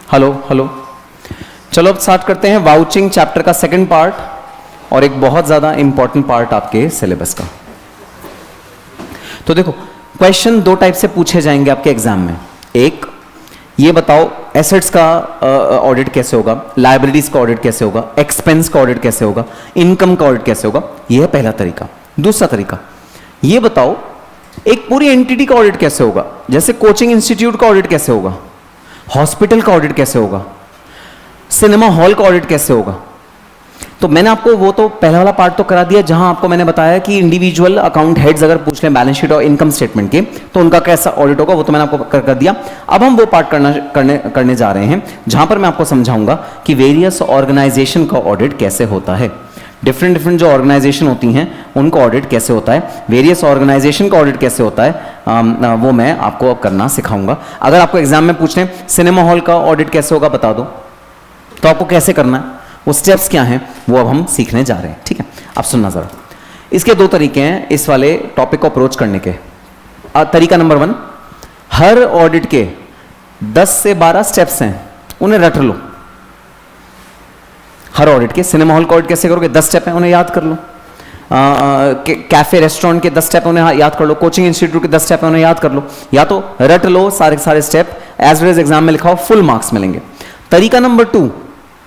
Hello hello. चलो अब start करते हैं वाउचिंग चैप्टर का सेकंड पार्ट और एक बहुत ज़्यादा इंपॉर्टेंट पार्ट आपके सिलेबस का। तो देखो, क्वेश्चन दो टाइप से पूछे जाएंगे आपके एग्जाम में। एक, ये बताओ एसेट्स का ऑडिट कैसे होगा, लायबिलिटीज का ऑडिट कैसे होगा, एक्सपेंस का ऑडिट कैसे होगा, इनकम का ऑडिट कैसे होगा। यह है पहला तरीका। दूसरा तरीका, ये बताओ एक पूरी एंटिटी का ऑडिट कैसे होगा, जैसे कोचिंग इंस्टीट्यूट का ऑडिट कैसे होगा, हॉस्पिटल का ऑडिट कैसे होगा, सिनेमा हॉल का ऑडिट कैसे होगा। तो मैंने आपको वो तो पहला वाला पार्ट तो करा दिया, जहां आपको मैंने बताया कि इंडिविजुअल अकाउंट हेड्स अगर पूछ लें बैलेंस शीट और इनकम स्टेटमेंट के, तो उनका कैसा ऑडिट होगा, वो तो मैंने आपको कर दिया। अब हम वो पार्ट करने जा रहे हैं जहां पर मैं आपको समझाऊंगा कि वेरियस ऑर्गेनाइजेशन का ऑडिट कैसे होता है। डिफरेंट जो ऑर्गेनाइजेशन होती हैं उनका ऑडिट कैसे होता है, वेरियस ऑर्गेनाइजेशन का ऑडिट कैसे होता है, वो मैं आपको अब करना सिखाऊंगा। अगर आपको एग्जाम में पूछ लें सिनेमा हॉल का ऑडिट कैसे होगा बता दो, तो आपको कैसे करना है, वो स्टेप्स क्या हैं, वो अब हम सीखने जा रहे हैं। ठीक है, अब सुनना जरा। इसके दो तरीके हैं इस वाले टॉपिक को अप्रोच करने के। तरीका नंबर 1, हर ऑडिट के 10 से 12 स्टेप्स हैं, उन्हें रट लो। हर ऑडिट के, सिनेमा हॉल का ऑडिट कैसे करोगे, 10 स्टेप हैं, उन्हें याद कर लो। कैफे रेस्टोरेंट के 10 स्टेप उन्हें याद कर लो। कोचिंग इंस्टीट्यूट के 10 स्टेप उन्हें याद कर लो, या तो रट लो सारे step, as well as exam में लिखाओ, फुल मार्क्स मिलेंगे। तरीका नंबर 2,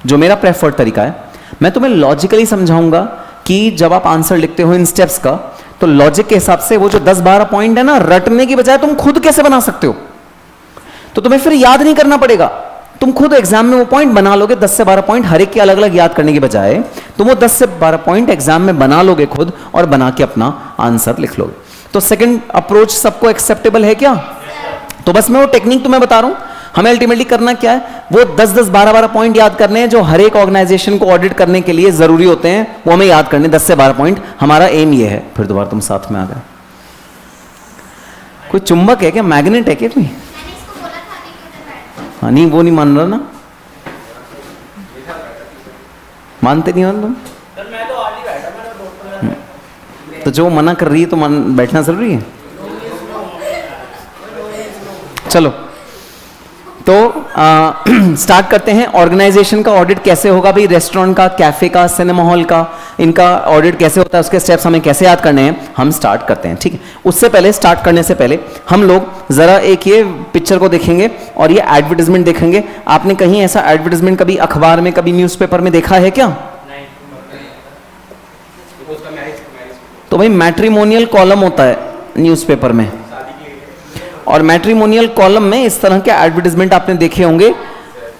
जो मेरा प्रेफर्ड तरीका है, मैं तुम्हें लॉजिकली समझाऊंगा कि जब आप आंसर लिखते हो इन स्टेप्स का, तो लॉजिक के हिसाब से वो जो 10-12 पॉइंट है ना, रटने की बजाय तुम खुद कैसे बना सकते हो। तो तुम्हें फिर याद नहीं करना पड़ेगा, तुम खुद एग्जाम में वो पॉइंट बना लोगे। 10 से 12 पॉइंट हर एक के अलग अलग याद करने की बजाय तुम वो 10 से 12 पॉइंट एग्जाम में बना लोगे खुद, और बना के अपना आंसर लिख लोगे। तो सेकंड अप्रोच सबको एक्सेप्टेबल है क्या? तो बस मैं वो टेक्निक तुम्हें बता रहा हूं। हमें अल्टीमेटली करना क्या है, वो 10-10, 12-12 पॉइंट याद करने हैं जो हर एक ऑर्गेनाइजेशन को ऑडिट करने के लिए जरूरी होते हैं, वो हमें याद करने 10 से 12 पॉइंट। हमारा एम ये है। फिर दोबारा तुम साथ में आ गए। कोई चुंबक है क्या, मैग्नेट है क्या कोई? हाँ, नहीं वो नहीं मान रहा ना, मानते नहीं हो तुम। तो जो मना कर रही है तो बैठना जरूरी है। चलो तो स्टार्ट करते हैं। ऑर्गेनाइजेशन का ऑडिट कैसे होगा भाई, रेस्टोरेंट का, कैफे का, सिनेमा हॉल का, इनका ऑडिट कैसे होता है, उसके स्टेप्स हमें कैसे याद करने हैं, हम स्टार्ट करते हैं। ठीक है, उससे पहले, स्टार्ट करने से पहले हम लोग जरा एक ये पिक्चर को देखेंगे और ये एडवर्टाइजमेंट देखेंगे। आपने कहीं ऐसा एडवर्टाइजमेंट कभी अखबार में, कभी न्यूज़पेपर में देखा है क्या? तो भाई मैट्रिमोनियल कॉलम होता है न्यूज़पेपर में, और मैट्रिमोनियल कॉलम में इस तरह के एडवर्टाइजमेंट आपने देखे होंगे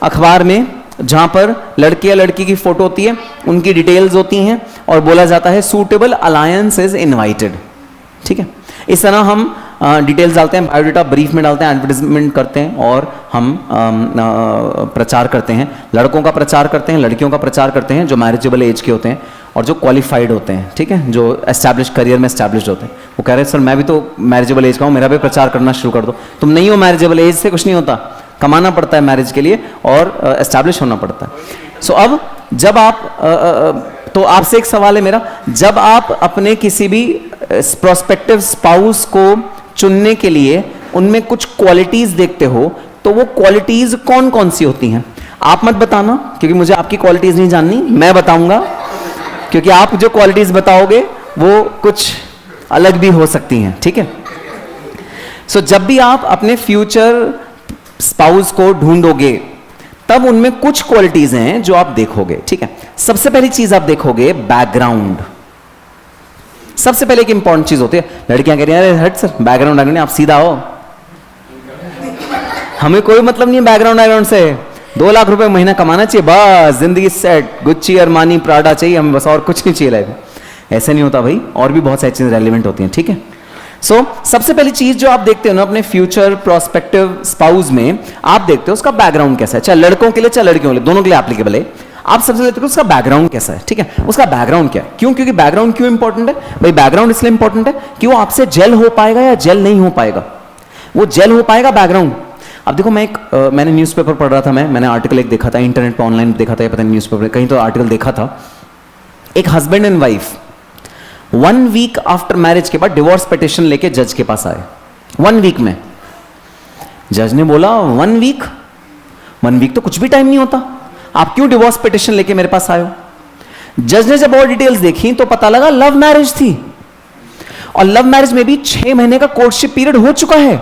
अखबार में, जहां पर लड़के या लड़की की फोटो होती है, उनकी डिटेल्स होती हैं और बोला जाता है सूटेबल अलायंस इज इनवाइटेड। ठीक है, इस तरह हम डिटेल्स डालते हैं, बायोडाटा ब्रीफ में डालते हैं, एडवर्टाइजमेंट करते हैं और हम प्रचार करते हैं। लड़कों का प्रचार करते हैं, लड़कियों का प्रचार करते हैं जो मैरिजेबल एज के होते हैं और जो क्वालिफाइड होते हैं। ठीक है, जो एस्टैब्लिश करियर में एस्टैब्लिश होते हैं, वो कह रहे हैं सर मैं भी तो मैरिजेबल एज का हूँ, मेरा भी प्रचार करना शुरू कर दो। तुम नहीं हो मैरिजेबल एज, से कुछ नहीं होता, कमाना पड़ता है मैरिज के लिए और एस्टैब्लिश होना पड़ता है। सो अब जब आप तो आपसे एक सवाल है मेरा, जब आप अपने किसी भी प्रोस्पेक्टिव स्पाउस को चुनने के लिए उनमें कुछ क्वालिटीज देखते हो, तो वो क्वालिटीज कौन कौन सी होती हैं? आप मत बताना क्योंकि मुझे आपकी क्वालिटीज नहीं जाननी, मैं बताऊंगा, क्योंकि आप जो क्वालिटीज बताओगे वो कुछ अलग भी हो सकती हैं। ठीक है, सो जब भी आप अपने फ्यूचर स्पाउस को ढूंढोगे तब उनमें कुछ क्वालिटीज हैं जो आप देखोगे। ठीक है, सबसे पहली चीज आप देखोगे बैकग्राउंड। सबसे पहले एक इंपॉर्टेंट चीज होती है, लड़कियां कह रही हैं अरे हट सर बैकग्राउंड, आप सीधा हो, हमें कोई मतलब नहीं बैकग्राउंड से, 2 लाख रुपए महीना कमाना चाहिए, बस जिंदगी सेट, गुच्ची अरमानी प्राडा चाहिए हमें, बस और कुछ नहीं चाहिए लाइफ में। ऐसे नहीं होता भाई, और भी बहुत सारी चीजें रेलिवेंट होती हैं। ठीक है, सो सबसे पहली चीज जो आप देखते हो ना अपने फ्यूचर प्रोस्पेक्टिव स्पाउस में, आप देखते हो उसका बैकग्राउंड कैसा है, चाहे लड़कों के लिए चाहे लड़कियों के लिए, दोनों के लिए एप्लीकेबल है। आप सबसे देखते हो उसका बैकग्राउंड कैसा है। ठीक है, उसका बैकग्राउंड क्या है, क्यों, क्योंकि बैकग्राउंड क्यों इंपॉर्टेंट है भाई? बैकग्राउंड इसलिए इंपॉर्टेंट है कि वो आपसे जेल हो पाएगा या जेल नहीं हो पाएगा। वो जेल हो पाएगा बैकग्राउंड। अब देखो, मैंने न्यूज़पेपर पढ़ रहा था, मैंने आर्टिकल एक देखा था, इंटरनेट पर ऑनलाइन देखा था, पता नहीं न्यूज़पेपर कहीं तो आर्टिकल देखा था। एक husband and wife 1 week after marriage के बाद डिवोर्स पिटिशन लेके जज के पास आए। 1 वीक में जज ने बोला 1 वीक 1 वीक तो कुछ भी टाइम नहीं होता, आप क्यों डिवोर्स पिटिशन लेके मेरे पास आए हो? जज ने जब और डिटेल्स देखी तो पता लगा लव मैरिज थी, और लव मैरिज में भी 6 महीने का कोर्टशिप पीरियड हो चुका है,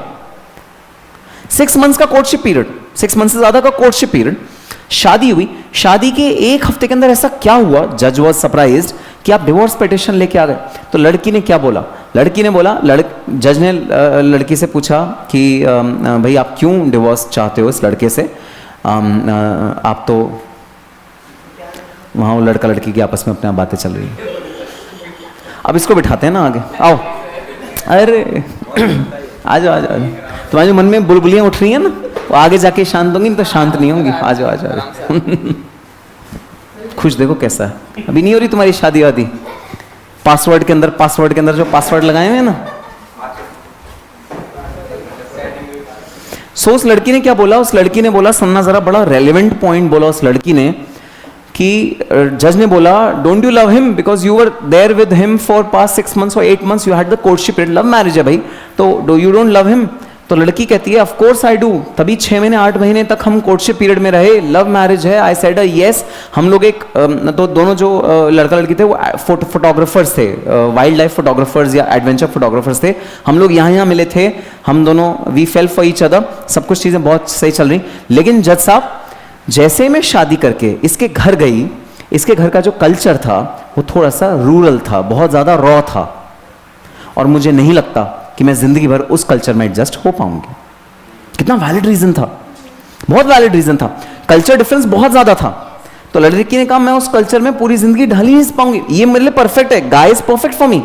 6 मंथ्स का कोर्टशिप पीरियड, 6 मंथ से ज्यादा का कोर्टशिप पीरियड। शादी हुई, शादी के 1 हफ्ते के अंदर ऐसा क्या हुआ, जज वॉज सरप्राइज्ड कि आप डिवोर्स पिटिशन लेके आ गए। तो लड़की ने क्या बोला, लड़की ने बोला, जज ने लड़की से पूछा कि भाई आप क्यों डिवोर्स चाहते हो इस लड़के से, आप तो, वहां वो लड़का लड़की की आपस में अपने आप बातें चल रही है। अब इसको बिठाते हैं ना आगे, आओ, अरे आ जाओ आ जाओ, तुम्हारे मन में बुलबुलियां उठ रही हैं ना, वो आगे जाके शांत होंगी, नहीं तो शांत नहीं होंगी। आ जाओ आ जाओ खुश देखो कैसा है, अभी नहीं हो रही तुम्हारी शादी वादी, पासवर्ड के अंदर जो पासवर्ड लगाए हुए हैं ना। सो उस लड़की ने क्या बोला, उस लड़की ने बोला, सुनना जरा, बड़ा रेलेवेंट पॉइंट बोला उस लड़की ने कि जज ने बोला don't you love him because you were there with him for past 6 months और 8 months, you had the courtship period, love marriage है भाई, तो do you don't love him? तो लड़की कहती है ऑफ कोर्स आई डू, तभी 6 महीने 8 महीने तक हम कोर्टशिप पीरियड में रहे, लव मैरिज है। I said yes. हम लोग एक तो दोनों जो लड़का लड़की थे वो फोटोग्राफर्स थे, वाइल्ड लाइफ फोटोग्राफर्स या एडवेंचर फोटोग्राफर्स थे, हम लोग यहाँ मिले थे, हम दोनों we fell for each other, सब कुछ चीजें बहुत सही चल रही। लेकिन जज साहब जैसे मैं शादी करके इसके घर गई, इसके घर का जो कल्चर था वो थोड़ा सा रूरल था, बहुत ज्यादा रॉ था, और मुझे नहीं लगता कि मैं जिंदगी भर उस कल्चर में एडजस्ट हो पाऊंगी। कितना वैलिड रीजन था, बहुत वैलिड रीजन था, कल्चर डिफरेंस बहुत ज्यादा था। तो लड़की ने कहा मैं उस कल्चर में पूरी जिंदगी ढल ही नहीं पाऊंगी, ये मेरे लिए परफेक्ट है, guy is perfect for me.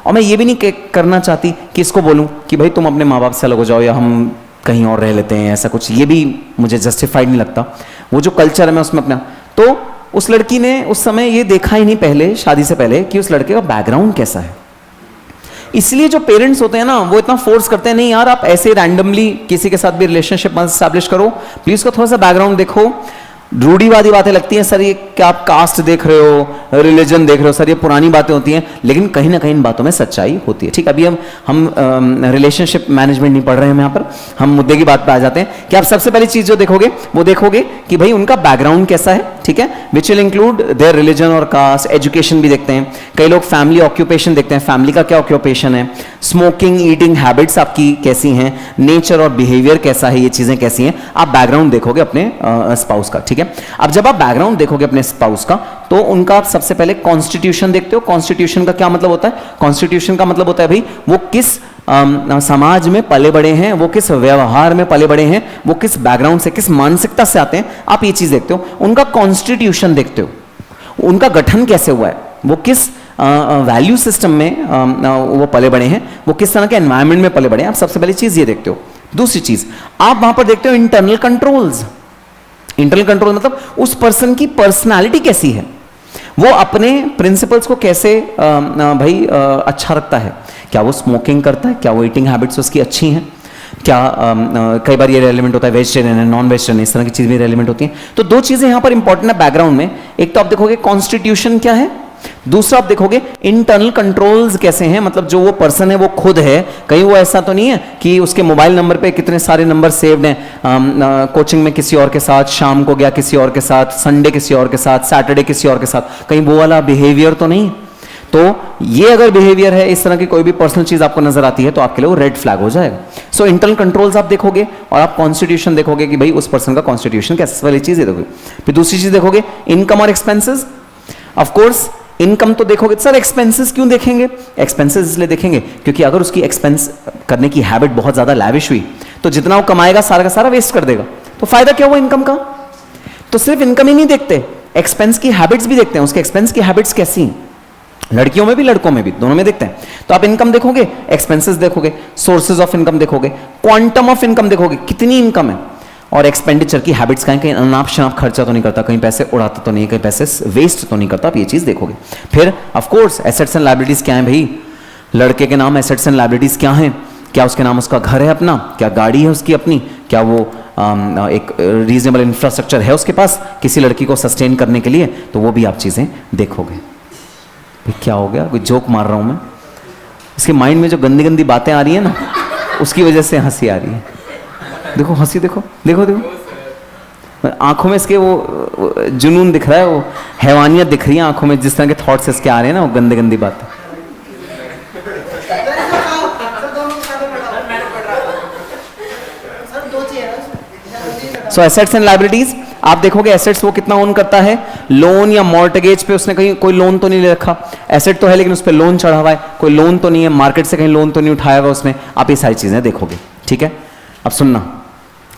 और मैं ये भी नहीं करना चाहती कि इसको बोलूं कि भाई तुम अपने माँ बाप से अलग हो जाओ या हम कहीं और रह लेते हैं, ऐसा कुछ, ये भी मुझे जस्टिफाइड नहीं लगता। वो जो कल्चर है मैं उसमें अपना, तो उस लड़की ने उस समय ये देखा ही नहीं पहले, शादी से पहले, कि उस लड़के का बैकग्राउंड कैसा है। इसलिए जो पेरेंट्स होते हैं ना वो इतना फोर्स करते हैं, नहीं यार आप ऐसे रैंडमली किसी के साथ भी रिलेशनशिप मत स्टैब्लिश करो, प्लीज उसका थोड़ा सा बैकग्राउंड देखो। रूढ़ीवादी बातें लगती हैं, सर ये क्या आप कास्ट देख रहे हो, रिलीजन देख रहे हो, सर ये पुरानी बातें होती हैं, लेकिन कहीं ना कहीं इन बातों में सच्चाई होती है। ठीक, अभी हम रिलेशनशिप मैनेजमेंट नहीं पढ़ रहे हैं हम यहाँ पर, हम मुद्दे की बात पे आ जाते हैं कि आप सबसे पहली चीज जो देखोगे वो देखोगे कि भाई उनका बैकग्राउंड कैसा है, ठीक है, which will include their religion और कास्ट, एजुकेशन भी देखते हैं, कई लोग फैमिली ऑक्यूपेशन देखते हैं, फैमिली का क्या ऑक्यूपेशन है, स्मोकिंग ईटिंग हैबिट्स आपकी कैसी हैं, नेचर और बिहेवियर कैसा है, ये चीजें कैसी हैं, आप बैकग्राउंड देखोगे अपने स्पाउस का। ठीक है, अब जब आप बैकग्राउंड देखोगे अपने स्पाउस का तो उनका आप सबसे पहले कॉन्स्टिट्यूशन देखते हो। कॉन्स्टिट्यूशन का क्या मतलब होता है? कॉन्स्टिट्यूशन का मतलब होता है भाई वो किस समाज में पले बड़े हैं, वो किस व्यवहार में पले बड़े हैं, वो किस बैकग्राउंड से, किस मानसिकता से आते हैं, आप ये चीज देखते हो। उनका कॉन्स्टिट्यूशन देखते हो, उनका गठन कैसे हुआ है, वो किस वैल्यू सिस्टम में वो पले बड़े हैं, वो किस तरह के एनवायरमेंट में पले बड़े हैं, आप सबसे पहली चीज ये देखते हो। दूसरी चीज आप वहां पर देखते हो इंटरनल कंट्रोल्स। इंटरनल कंट्रोल मतलब उस पर्सन की पर्सनालिटी कैसी है, वो अपने प्रिंसिपल्स को कैसे अच्छा रखता है, क्या वो स्मोकिंग करता है, क्या वो ईटिंग हैबिट्स उसकी अच्छी हैं, क्या कई बार ये रेलिवेंट होता है वेजिटेरियन है नॉन वेजिटेरियन, इस तरह की चीज़ भी रेलिवेंट होती हैं। तो दो चीज़ें यहाँ पर इंपॉर्टेंट है बैकग्राउंड में, एक तो आप देखोगे कॉन्स्टिट्यूशन क्या है, दूसरा आप देखोगे इंटरनल कंट्रोल्स कैसे हैं, मतलब जो वो पर्सन है वो खुद है, कहीं वो ऐसा तो नहीं है कि उसके मोबाइल नंबर पे कितने सारे नंबर सेव्ड हैं, कोचिंग में किसी और के साथ, शाम को गया किसी और के साथ, संडे किसी और के साथ, सैटरडे किसी और के साथ, कहीं वो वाला बिहेवियर तो नहीं। तो ये अगर बिहेवियर है, इस तरह की कोई भी पर्सनल चीज आपको नजर आती है तो आपके लिए वो रेड फ्लैग हो जाएगा। सो इंटरनल कंट्रोल्स आप देखोगे और आप कॉन्स्टिट्यूशन देखोगे कि भाई उस पर्सन का कॉन्स्टिट्यूशन कैसे, वाली चीज देखोगे। फिर दूसरी चीज देखोगे इनकम और एक्सपेंसेस। ऑफ कोर्स इनकम तो देखोगे, सर एक्सपेंसेस क्यों देखेंगे? एक्सपेंसेस इसलिए देखेंगे क्योंकि अगर उसकी एक्सपेंस करने की हैबिट बहुत ज्यादा लैविश हुई तो जितना वो कमाएगा सारा का सारा वेस्ट कर देगा, तो फायदा क्या हुआ इनकम का? तो सिर्फ इनकम ही नहीं देखते, एक्सपेंस की हैबिट्स भी देखते हैं, उसके एक्सपेंस की हैबिट्स कैसी हैं, लड़कियों में भी लड़कों में भी, दोनों में देखते हैं। तो आप इनकम देखोगे, एक्सपेंसेस देखोगे, सोर्सेज ऑफ इनकम देखोगे, क्वांटम ऑफ इनकम देखोगे, कितनी इनकम है, और एक्सपेंडिचर की हैबिट्स का, कहीं अनाप शनाप खर्चा तो नहीं करता, कहीं पैसे उड़ाता तो नहीं, कहीं पैसे वेस्ट तो नहीं करता, आप ये चीज देखोगे। फिर of course assets and liabilities क्या है भाई, लड़के के नाम एसेट्स एंड लायबिलिटीज क्या हैं, क्या उसके नाम उसका घर है अपना, क्या गाड़ी है उसकी अपनी, क्या वो एक रीजनेबल इंफ्रास्ट्रक्चर है उसके पास किसी लड़की को सस्टेन करने के लिए, तो वो भी आप चीजें देखोगे। क्या हो गया, कोई जोक मार रहा हूं मैं? इसके माइंड में जो गंदी गंदी बातें आ रही है ना, उसकी वजह से हंसी आ रही है। देखो हंसी, देखो देखो देखो, आंखों में इसके वो जुनून दिख रहा है, वो हैवानियत दिख रही है आंखों में, जिस तरह के थॉट्स इसके आ रहे हैं ना, वो गंदे गंदी बात। सो एसेट्स एंड लायबिलिटीज, आप देखोगे एसेट्स वो कितना ओन करता है, लोन या मॉर्टगेज पे उसने कहीं कोई लोन तो नहीं ले रखा, एसेट तो है लेकिन उस पर लोन चढ़ा हुआ है, कोई लोन तो नहीं है, मार्केट से कहीं लोन तो नहीं उठाया हुआ उसने, आप ये सारी चीजें देखोगे। ठीक है, अब सुनना,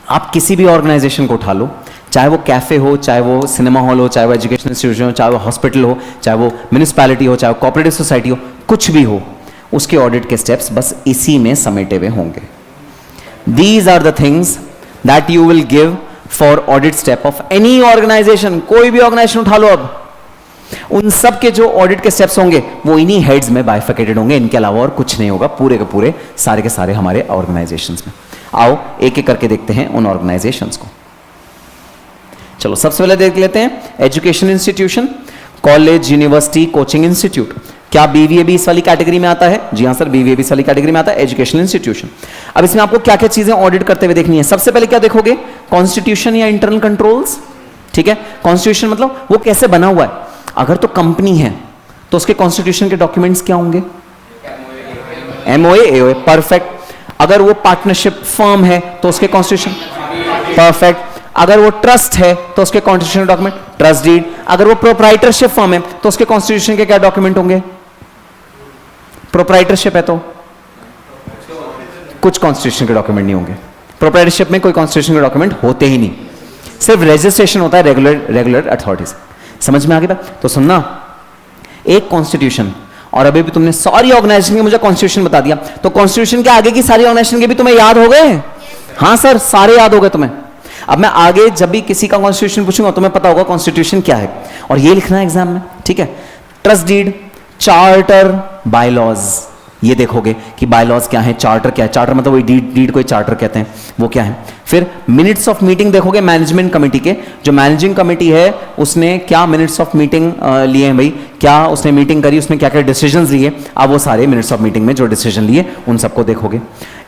आप किसी भी ऑर्गेनाइजेशन को उठा लो, चाहे वो कैफे हो, चाहे वो सिनेमा हॉल हो, चाहे वो एजुकेशन इंस्टीट्यूशन हो, चाहे वो हॉस्पिटल हो, चाहे वो म्यूनिसिपैलिटी हो, चाहे वो कोऑपरेटिव सोसाइटी हो, कुछ भी हो, उसके ऑडिट के स्टेप्स बस इसी में समेटे हुए होंगे। These are the things that you will give for audit step of any organisation. कोई भी ऑर्गेनाइजेशन उठा लो, अब उन सब के जो ऑडिट के स्टेप्स होंगे वो इन्हीं हेड्स में बाइफिकेटेड होंगे, इनके अलावा और कुछ नहीं होगा पूरे के पूरे सारे के सारे हमारे ऑर्गेनाइजेशंस में। आओ एक एक करके देखते हैं उन ऑर्गेनाइजेशंस को। चलो सबसे पहले देख लेते हैं education institution, college, university, coaching institute. क्या बीवीए भी इस वाली कैटेगरी में आता है? जी हाँ सर, बीवीए भी इस वाली कैटेगरी में आता है, एजुकेशनल इंस्टीट्यूशन। अब इसमें आपको क्या क्या चीजें ऑडिट करते हुए देखनी है। सबसे पहले क्या देखोगे? कॉन्स्टिट्यूशन या इंटरनल कंट्रोल्स। ठीक है, कॉन्स्टिट्यूशन मतलब वो कैसे बना हुआ है। अगर तो कंपनी है तो उसके कॉन्स्टिट्यूशन के डॉक्यूमेंट्स क्या होंगे? MOA, AOA, perfect. अगर वो पार्टनरशिप फर्म है तो उसके कॉन्स्टिट्यूशन, परफेक्ट। अगर वो ट्रस्ट है तो उसके कॉन्स्टिट्यूशन डॉक्यूमेंट, ट्रस्ट डीड। अगर वो प्रोप्राइटरशिप फर्म है तो उसके कॉन्स्टिट्यूशन के क्या डॉक्यूमेंट होंगे? प्रोप्राइटरशिप है तो कुछ कॉन्स्टिट्यूशन के डॉक्यूमेंट नहीं होंगे। प्रोप्राइटरशिप में कोई कॉन्स्टिट्यूशन के डॉक्यूमेंट होते ही नहीं, सिर्फ रजिस्ट्रेशन होता है रेगुलर अथॉरिटीज। समझ में आ गया? तो सुनना, एक कॉन्स्टिट्यूशन, और अभी भी तुमने सारी ऑर्गेनाइजेशन के मुझे कॉन्स्टिट्यूशन बता दिया, तो कॉन्स्टिट्यूशन के आगे की सारी ऑर्गेनाइजेशन के भी तुम्हें याद हो गए? हाँ सर, सारे याद हो गए तुम्हें। अब मैं आगे जब भी किसी का कॉन्स्टिट्यूशन पूछूंगा तुम्हें पता होगा कॉन्स्टिट्यूशन क्या है, और ये लिखना है एग्जाम में। ठीक है, ट्रस्ट डीड, चार्टर, बायलॉज, ये देखोगे कि बायलॉज क्या है, चार्टर क्या है। चार्टर मतलब वही डीड को चार्टर कहते हैं, वो क्या है। फिर मिनट्स ऑफ मीटिंग देखोगे मैनेजमेंट कमेटी के, जो मैनेजिंग कमेटी है उसने क्या मिनट्स ऑफ मीटिंग लिए हैं भाई, क्या उसने मीटिंग करी, उसने क्या क्या डिसीजंस लिए, अब वो सारे मिनट्स ऑफ मीटिंग में जो डिसीजन लिए उन सबको देखोगे।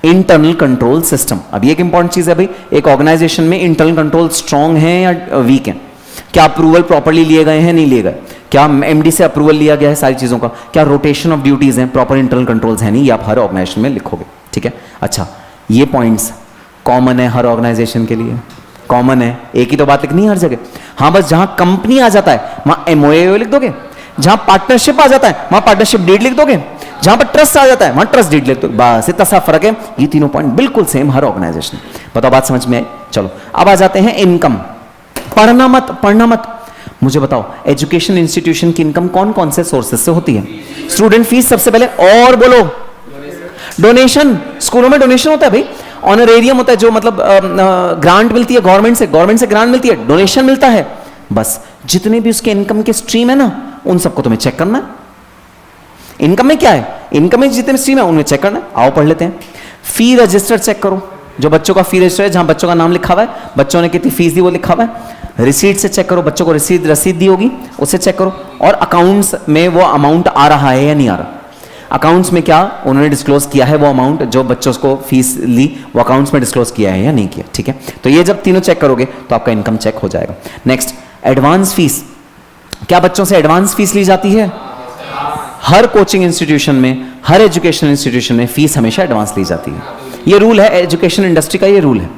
इंटरनल कंट्रोल सिस्टम, अब ये एक इंपॉर्टेंट चीज है भाई, एक ऑर्गेनाइजेशन में इंटरनल कंट्रोल स्ट्रांग है या वीक है, क्या अप्रूवल प्रॉपर्ली लिए गए हैं, नहीं लिए गए, क्या एमडी से अप्रूवल लिया गया है सारी चीजों का, क्या रोटेशन ऑफ ड्यूटीज हैं, प्रॉपर इंटरनल कंट्रोल्स है नहीं, ये आप हर ऑर्गेनाइजेशन में लिखोगे। ठीक है, अच्छा ये पॉइंट्स कॉमन है हर ऑर्गेनाइजेशन के लिए, कॉमन है, एक ही तो बात लिखनी है हर जगह। हाँ, बस जहां कंपनी आ जाता है वहां एमओए लिख दोगे, जहां पार्टनरशिप आ जाता है वहां पार्टनरशिप डीड लिख दोगे, जहां पर ट्रस्ट आ जाता है वहां ट्रस्ट डीड लिख दोगे, बस इतना सा फर्क है। ये तीनों पॉइंट बिल्कुल सेम हर ऑर्गेनाइजेशन। बताओ बात समझ में आई? चलो अब आ जाते हैं इनकम। पढ़ना मत, मुझे बताओ एजुकेशन इंस्टीट्यूशन की इनकम कौन कौन से सोर्सेज से होती है? स्टूडेंट फीस सबसे पहले, और बोलो डोनेशन, स्कूलों में डोनेशन होता है भाई, ऑनरेरियम होता है, जो मतलब ग्रांट मिलती है गवर्नमेंट से ग्रांट मिलती है, डोनेशन मिलता है। बस जितने भी उसके इनकम के स्ट्रीम है ना, उन सबको तुम्हें चेक करना है। इनकम में क्या है, इनकम में जितने स्ट्रीम है उनमें चेक करना है। आओ पढ़ लेते हैं। फी रजिस्टर चेक करो, जो बच्चों का फी रजिस्टर है, जहां बच्चों का नाम लिखा हुआ है, बच्चों ने कितनी फीस दी वो लिखा हुआ है। रिसीट से चेक करो, बच्चों को रसीद दी होगी उससे चेक करो, और अकाउंट्स में वो अमाउंट आ रहा है या नहीं आ रहा, अकाउंट्स में क्या उन्होंने डिस्क्लोज किया है, वो अमाउंट जो बच्चों को फीस ली वो अकाउंट्स में डिस्क्लोज किया है या नहीं किया। ठीक है, तो ये जब तीनों चेक करोगे तो आपका इनकम चेक हो जाएगा। नेक्स्ट, एडवांस फीस, क्या बच्चों से एडवांस फीस ली जाती है? हर कोचिंग इंस्टीट्यूशन में, हर एजुकेशन इंस्टीट्यूशन में फीस हमेशा एडवांस ली जाती है। ये रूल है एजुकेशन इंडस्ट्री का, ये रूल है।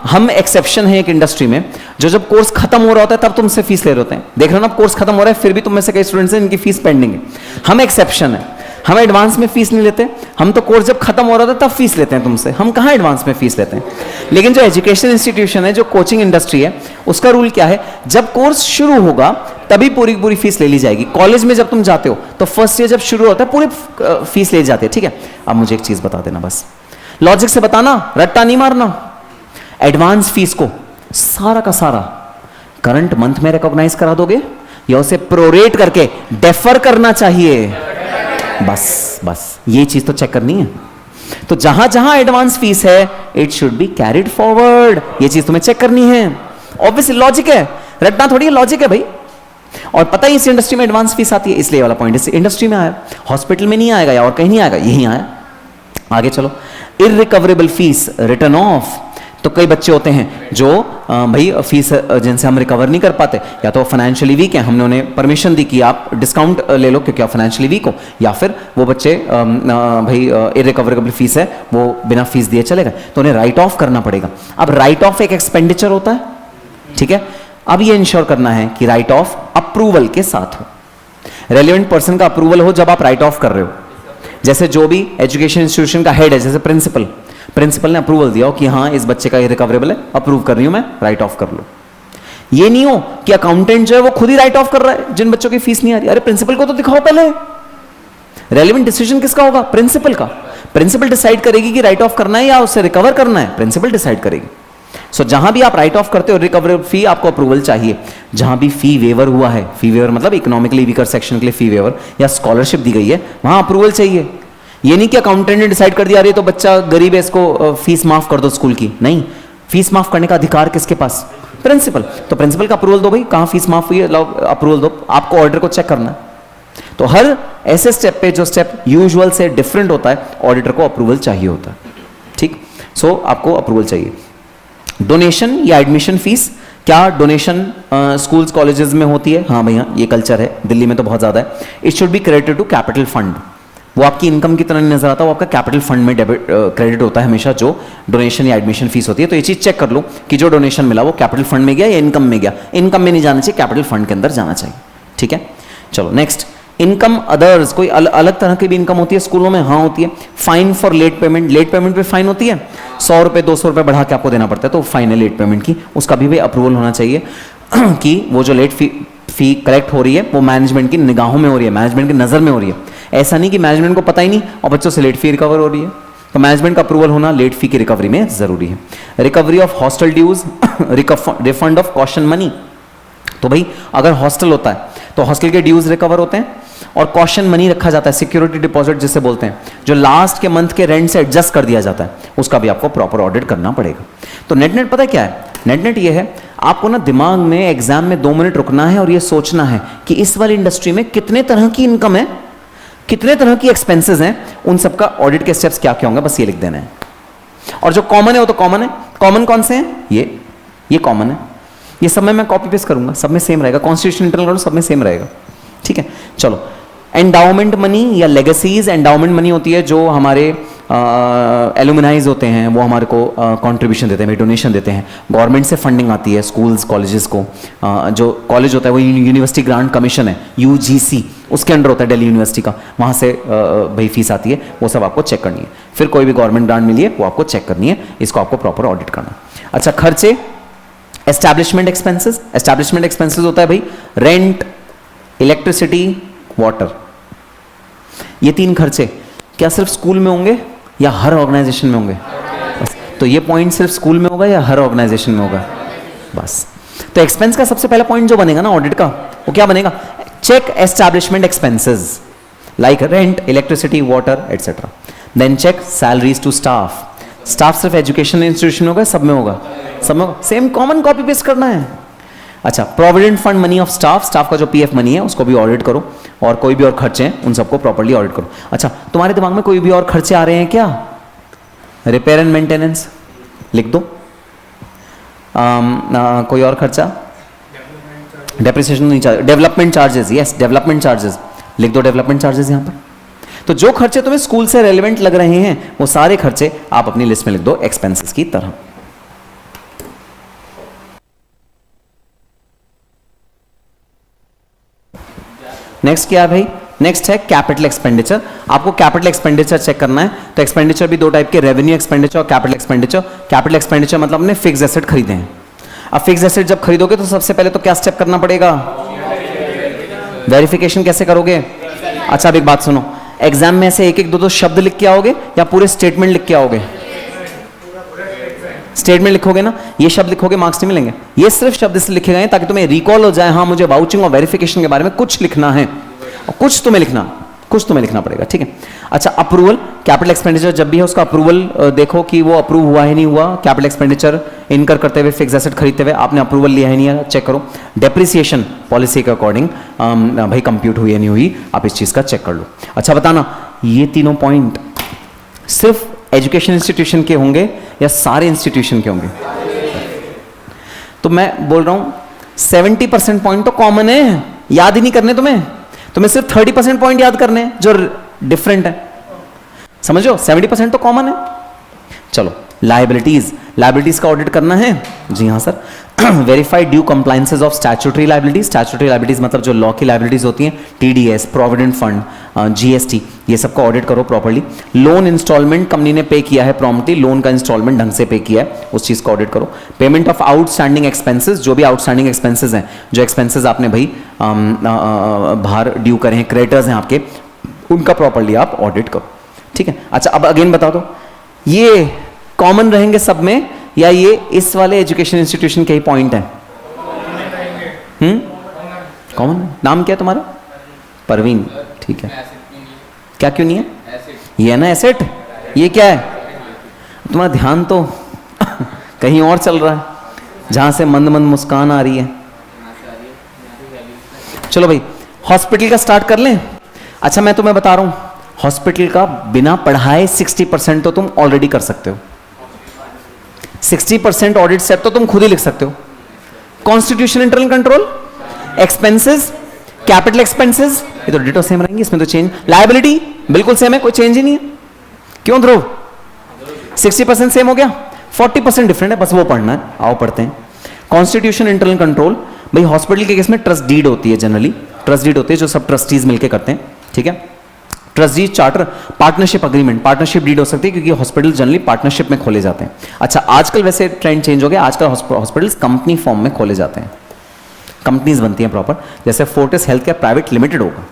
हम एक्सेप्शन है एक इंडस्ट्री में, जो जब कोर्स खत्म हो रहा होता है तब तुमसे फीस ले रहे होते हैं। देख रहे हो ना, कोर्स खत्म हो रहा है फिर भी तुम में से कई स्टूडेंट्स हैं इनकी फीस पेंडिंग है। हम एक्सेप्शन है, हम एडवांस में फीस नहीं लेते, हम तो कोर्स जब खत्म हो रहा था तब फीस लेते हैं तुमसे, हम कहाँ एडवांस में फीस लेते हैं। लेकिन जो एजुकेशन इंस्टीट्यूशन है, जो कोचिंग इंडस्ट्री है, उसका रूल क्या है, जब कोर्स शुरू होगा तभी पूरी फीस ले ली जाएगी। कॉलेज में जब तुम जाते हो तो फर्स्ट ईयर जब शुरू होता है पूरी फीस ले जाती है। ठीक है, अब मुझे एक चीज बता देना, बस लॉजिक से बताना, रट्टा नहीं मारना। एडवांस फीस को सारा का सारा करंट मंथ में रिकॉग्नाइज करा दोगे या उसे प्रोरेट करके डेफर करना चाहिए? बस ये चीज तो चेक करनी है। तो जहां जहां एडवांस फीस है it should be carried forward, ये चीज तुम्हें चेक करनी है। ऑब्वियसली लॉजिक है, रटना थोड़ी है, लॉजिक है भाई। और पता ही इस इंडस्ट्री में एडवांस फीस आती है, इसलिए वाला पॉइंट इस इंडस्ट्री में आया, हॉस्पिटल में नहीं आएगा या और कहीं नहीं आएगा, यही आया। आगे चलो, इररिकवरेबल फीस रिटर्न ऑफ, तो कई बच्चे होते हैं जो भाई फीस जिनसे हम रिकवर नहीं कर पाते, या तो फाइनेंशियली वीक हैं, हमने उन्हें परमिशन दी कि आप डिस्काउंट ले लो क्योंकि आप फाइनेंशियली वीक हो, या फिर वो बच्चे भाई इरिकवरेबल फीस है वो बिना फीस दिए चले गए, तो उन्हें राइट ऑफ करना पड़ेगा। अब राइट ऑफ एक एक्सपेंडिचर होता है, ठीक है। अब ये इंश्योर करना है कि राइट ऑफ अप्रूवल के साथ हो, रेलिवेंट पर्सन का अप्रूवल हो जब आप राइट ऑफ कर रहे हो। जैसे जो भी एजुकेशन इंस्टीट्यूशन का हेड है, जैसे प्रिंसिपल ने अप्रूवल दिया हो कि हाँ इस बच्चे का इरिकवरेबल है, अप्रूव कर रही हूं मैं, राइट ऑफ कर लो। ये नहीं हो कि अकाउंटेंट जो है वो खुद ही राइट ऑफ कर रहा है जिन बच्चों की फीस नहीं आ रही। अरे प्रिंसिपल को तो दिखाओ पहले। रेलिवेंट डिसीजन किसका होगा? प्रिंसिपल का। प्रिंसिपल डिसाइड करेगी कि राइट ऑफ करना है या उससे रिकवर करना है, प्रिंसिपल डिसाइड करेगी। सो जहां भी आप राइट ऑफ करते हो रिकवरेबल फी, आपको अप्रूवल चाहिए। जहां भी फी वेवर हुआ है, फी वेवर मतलब इकोनॉमिकली वीकर सेक्शन के लिए फी वेवर या स्कॉलरशिप दी गई है, वहां अप्रूवल चाहिए। ये नहीं कि अकाउंटेंट ने डिसाइड कर दिया अरे तो बच्चा गरीब है इसको फीस माफ कर दो स्कूल की। नहीं, फीस माफ करने का अधिकार किसके पास? प्रिंसिपल। तो प्रिंसिपल का अप्रूवल दो भाई, कहां फीस माफ हुई है अप्रूवल दो। आपको ऑर्डर को चेक करना है। तो हर ऐसे स्टेप पे जो स्टेप यूजुअल से डिफरेंट होता है, ऑडिटर को अप्रूवल चाहिए होता है, ठीक। सो आपको अप्रूवल चाहिए। डोनेशन या एडमिशन फीस, क्या डोनेशन स्कूल्स कॉलेजेस में होती है? हाँ भैया, ये कल्चर है, दिल्ली में तो बहुत ज्यादा है। It should be credited to capital fund. वो आपकी इनकम की तरह नहीं नजर आता, वो आपका कैपिटल फंड में डेबिट क्रेडिट होता है हमेशा जो डोनेशन या एडमिशन फीस होती है। तो ये चीज चेक कर लो कि जो डोनेशन मिला वो कैपिटल फंड में गया या इनकम में गया। इनकम में नहीं जाना चाहिए, कैपिटल फंड के अंदर जाना चाहिए, ठीक है। चलो नेक्स्ट, इनकम अदर्स। कोई अलग तरह की भी इनकम होती है स्कूलों में? हाँ होती है। Fine for late payment, late payment पे फाइन होती है, 100 रुपए 200 रुपए बढ़ा के आपको देना पड़ता है, तो फाइन है लेट पेमेंट की, उसका भी अप्रूवल होना चाहिए कि वो जो लेट फी कलेक्ट हो रही है वो मैनेजमेंट की निगाहों में हो रही है, मैनेजमेंट की नजर में हो रही है। ऐसा नहीं कि मैनेजमेंट को पता ही नहीं और बच्चों से लेट फी रिकवर हो रही है। तो मैनेजमेंट का अप्रूवल होना लेट फी की रिकवरी में जरूरी है। Recovery of hostel dues, refund of caution money. तो भाई अगर हॉस्टल होता है तो हॉस्टल के ड्यूज रिकवर होते हैं, और कॉशन मनी रखा जाता है, सिक्योरिटी डिपॉजिट जिसे बोलते हैं, जो लास्ट के मंथ के रेंट से एडजस्ट कर दिया जाता है, उसका भी आपको प्रॉपर ऑडिट करना पड़ेगा। तो नेट पता है क्या है? नेट ये है, आपको ना दिमाग में एग्जाम में 2 मिनट रुकना है और ये सोचना है कि इस वाली इंडस्ट्री में कितने तरह की इनकम है, कितने तरह की एक्सपेंसेस हैं, उन सबका ऑडिट के स्टेप्स क्या क्या होंगे, बस ये लिख देना है। और जो कॉमन है वो तो कॉमन है। कॉमन कौन से हैं? ये कॉमन है, ये सब में मैं कॉपी पेस्ट करूंगा, सब में सेम रहेगा। कॉन्स्टिट्यूशन इंटरनल करो, सब में सेम रहेगा, ठीक है। चलो, एंडाउमेंट मनी या लेगेसीज। एंडाउमेंट मनी होती है जो हमारे एलुमनाइज होते हैं, वो हमारे को कंट्रीब्यूशन देते हैं, डोनेशन देते हैं। गवर्नमेंट से फंडिंग आती है स्कूल्स कॉलेजेस को। जो कॉलेज होता है वो यूनिवर्सिटी ग्रांट कमीशन है, यूजीसी, उसके अंडर होता है, दिल्ली यूनिवर्सिटी का, वहाँ से भाई फीस आती है, वो सब आपको चेक करनी है। फिर कोई भी गवर्नमेंट ग्रांट मिली है वो आपको चेक करनी है, इसको आपको प्रॉपर ऑडिट करना। अच्छा, खर्चे, एस्टैब्लिशमेंट एक्सपेंसेस। एस्टैब्लिशमेंट एक्सपेंसेस होता है भाई रेंट, इलेक्ट्रिसिटी, वाटर। ये 3 खर्चे क्या सिर्फ स्कूल में होंगे या हर ऑर्गेनाइजेशन में होंगे? बस। तो ये पॉइंट सिर्फ स्कूल में होगा या हर ऑर्गेनाइजेशन में होगा? बस। तो एक्सपेंस का सबसे पहला पॉइंट जो बनेगा ना ऑडिट का, वो क्या बनेगा? Check establishment expenses like rent, electricity, water etcetera. Then check salaries to staff. Staff सिर्फ एजुकेशन इंस्टीट्यूशन में होगा, सब में होगा? सब में होगा। सेम कॉमन कॉपी पेस्ट करना है। अच्छा, provident fund money of staff, staff का जो पीएफ मनी है उसको भी ऑडिट करो, और कोई भी और खर्चे हैं उन सबको प्रॉपर्ली ऑडिट करो। अच्छा, तुम्हारे दिमाग में कोई भी और खर्चे आ रहे हैं क्या? रिपेयर एंड मेंटेनेंस लिख दो। कोई और खर्चा? डेप्रिसिएशन नहीं, development charges, yes development charges लिख दो, डेवलपमेंट चार्जेस यहां पर। तो जो खर्चे तुम्हें स्कूल से रेलिवेंट लग रहे हैं वो सारे खर्चे आप अपनी लिस्ट में लिख दो एक्सपेंसेस की तरह। नेक्स्ट क्या है भाई? नेक्स्ट है कैपिटल एक्सपेंडिचर। आपको कैपिटल एक्सपेंडिचर चेक करना है। तो एक्सपेंडिचर भी 2 टाइप के, रेवेन्यू एक्सपेंडिचर और कैपिटल एक्सपेंडिचर। कैपिटल एक्सपेंडिचर मतलब हमने फिक्स एसेट खरीदे हैं। अब फिक्स एसेट जब खरीदोगे तो सबसे पहले तो क्या स्टेप करना पड़ेगा? वेरिफिकेशन कैसे करोगे? अच्छा, अब एक बात सुनो, एग्जाम में ऐसे 1-1, 2-2 शब्द लिख के आओगे या पूरे स्टेटमेंट लिख के आओगे? स्टेटमेंट लिखोगे ना, ये शब्द लिखोगे मार्क्स नहीं मिलेंगे। ये सिर्फ शब्द इसलिए लिखे गए ताकि तुम्हें रिकॉल हो जाए, हाँ मुझे वाउचिंग और वेरिफिकेशन के बारे में कुछ लिखना है, और कुछ तुम्हें लिखना पड़ेगा, ठीक है। अच्छा, अप्रूवल, कैपिटल एक्सपेंडिचर जब भी है उसका अप्रूवल देखो कि वो अप्रूव हुआ है नहीं हुआ। कैपिटल एक्सपेंडिचर इनकर करते हुए, फिक्स एसेट खरीदते हुए आपने अप्रूवल लिया है नहीं है, चेक करो। डेप्रिसिएशन पॉलिसी के अकॉर्डिंग भाई कंप्यूट हुई है नहीं हुई, आप इस चीज का चेक कर लो। अच्छा बताना, ये तीनों पॉइंट सिर्फ एजुकेशन इंस्टीट्यूशन के होंगे या सारे इंस्टीट्यूशन के होंगे? तो मैं बोल रहा हूं 70% पॉइंट तो कॉमन है, याद ही नहीं करने तुम्हें सिर्फ 30% पॉइंट याद करने हैं जो डिफरेंट है। समझो 70% तो कॉमन है। चलो लाइबिलिटीज का ऑडिट करना है। जी हाँ sir. Verify due compliances of statutory liabilities मतलब जो लॉ की लाइबिलिटीज होती हैं, टीडीएस, प्रोविडेंट फंड, जीएसटी, ये सबका ऑडिट करो प्रॉपर्ली। लोन इंस्टॉलमेंट कंपनी ने पे किया है प्रॉम्प्टली, लोन का इंस्टॉलमेंट ढंग से पे किया है, उस चीज का ऑडिट करो। पेमेंट ऑफ आउटस्टैंडिंग एक्सपेंसेस, जो भी आउटस्टैंडिंग एक्सपेंसेस हैं, जो एक्सपेंसेस आपने भाई बाहर ड्यू करे हैं, क्रेडिटर्स हैं आपके, उनका प्रॉपर्ली आप ऑडिट करो। ठीक है। अच्छा अब अगेन बता दो, ये कॉमन रहेंगे सब में या ये इस वाले एजुकेशन इंस्टीट्यूशन के ही पॉइंट है? कॉमन। नाम क्या है तुम्हारा? परवीन। ठीक है। क्या क्यों नहीं है? ये है ना एसेट। ये क्या है? तुम्हारा ध्यान तो कहीं और चल रहा है, जहां से मंद मंद मुस्कान आ रही है। चलो भाई हॉस्पिटल का स्टार्ट कर लें। अच्छा मैं तुम्हें बता रहा हूं, हॉस्पिटल का बिना पढ़ाए 60% तो तुम ऑलरेडी कर सकते हो। 60% ऑडिट सेट तो तुम खुद ही लिख सकते हो। Constitution internal control, expenses, capital expenses, ये तो डिटो सेम रहेंगे, इसमें तो चेंज। लायबिलिटी बिल्कुल सेम है, कोई चेंज ही नहीं है। क्यों ध्रुव? 60% सेम हो गया, 40% डिफरेंट है, बस वो पढ़ना है। आओ पढ़ते हैं। कॉन्स्टिट्यूशन इंटरनल कंट्रोल, भाई हॉस्पिटल के केस में ट्रस्ट डीड होती है, जनरली ट्रस्ट डीड होती है जो सब ट्रस्टीज मिलकर करते हैं। ठीक है। Trust deed, charter, partnership agreement, partnership deed हो सकती है क्योंकि हॉस्पिटल जनरली पार्टनरशिप में खोले जाते हैं। अच्छा आजकल वैसे ट्रेंड चेंज हो गया, आजकल हॉस्पिटल्स कंपनी फॉर्म में खोले जाते हैं, कंपनीज बनती हैं प्रॉपर। जैसे Fortis health care private limited होगा,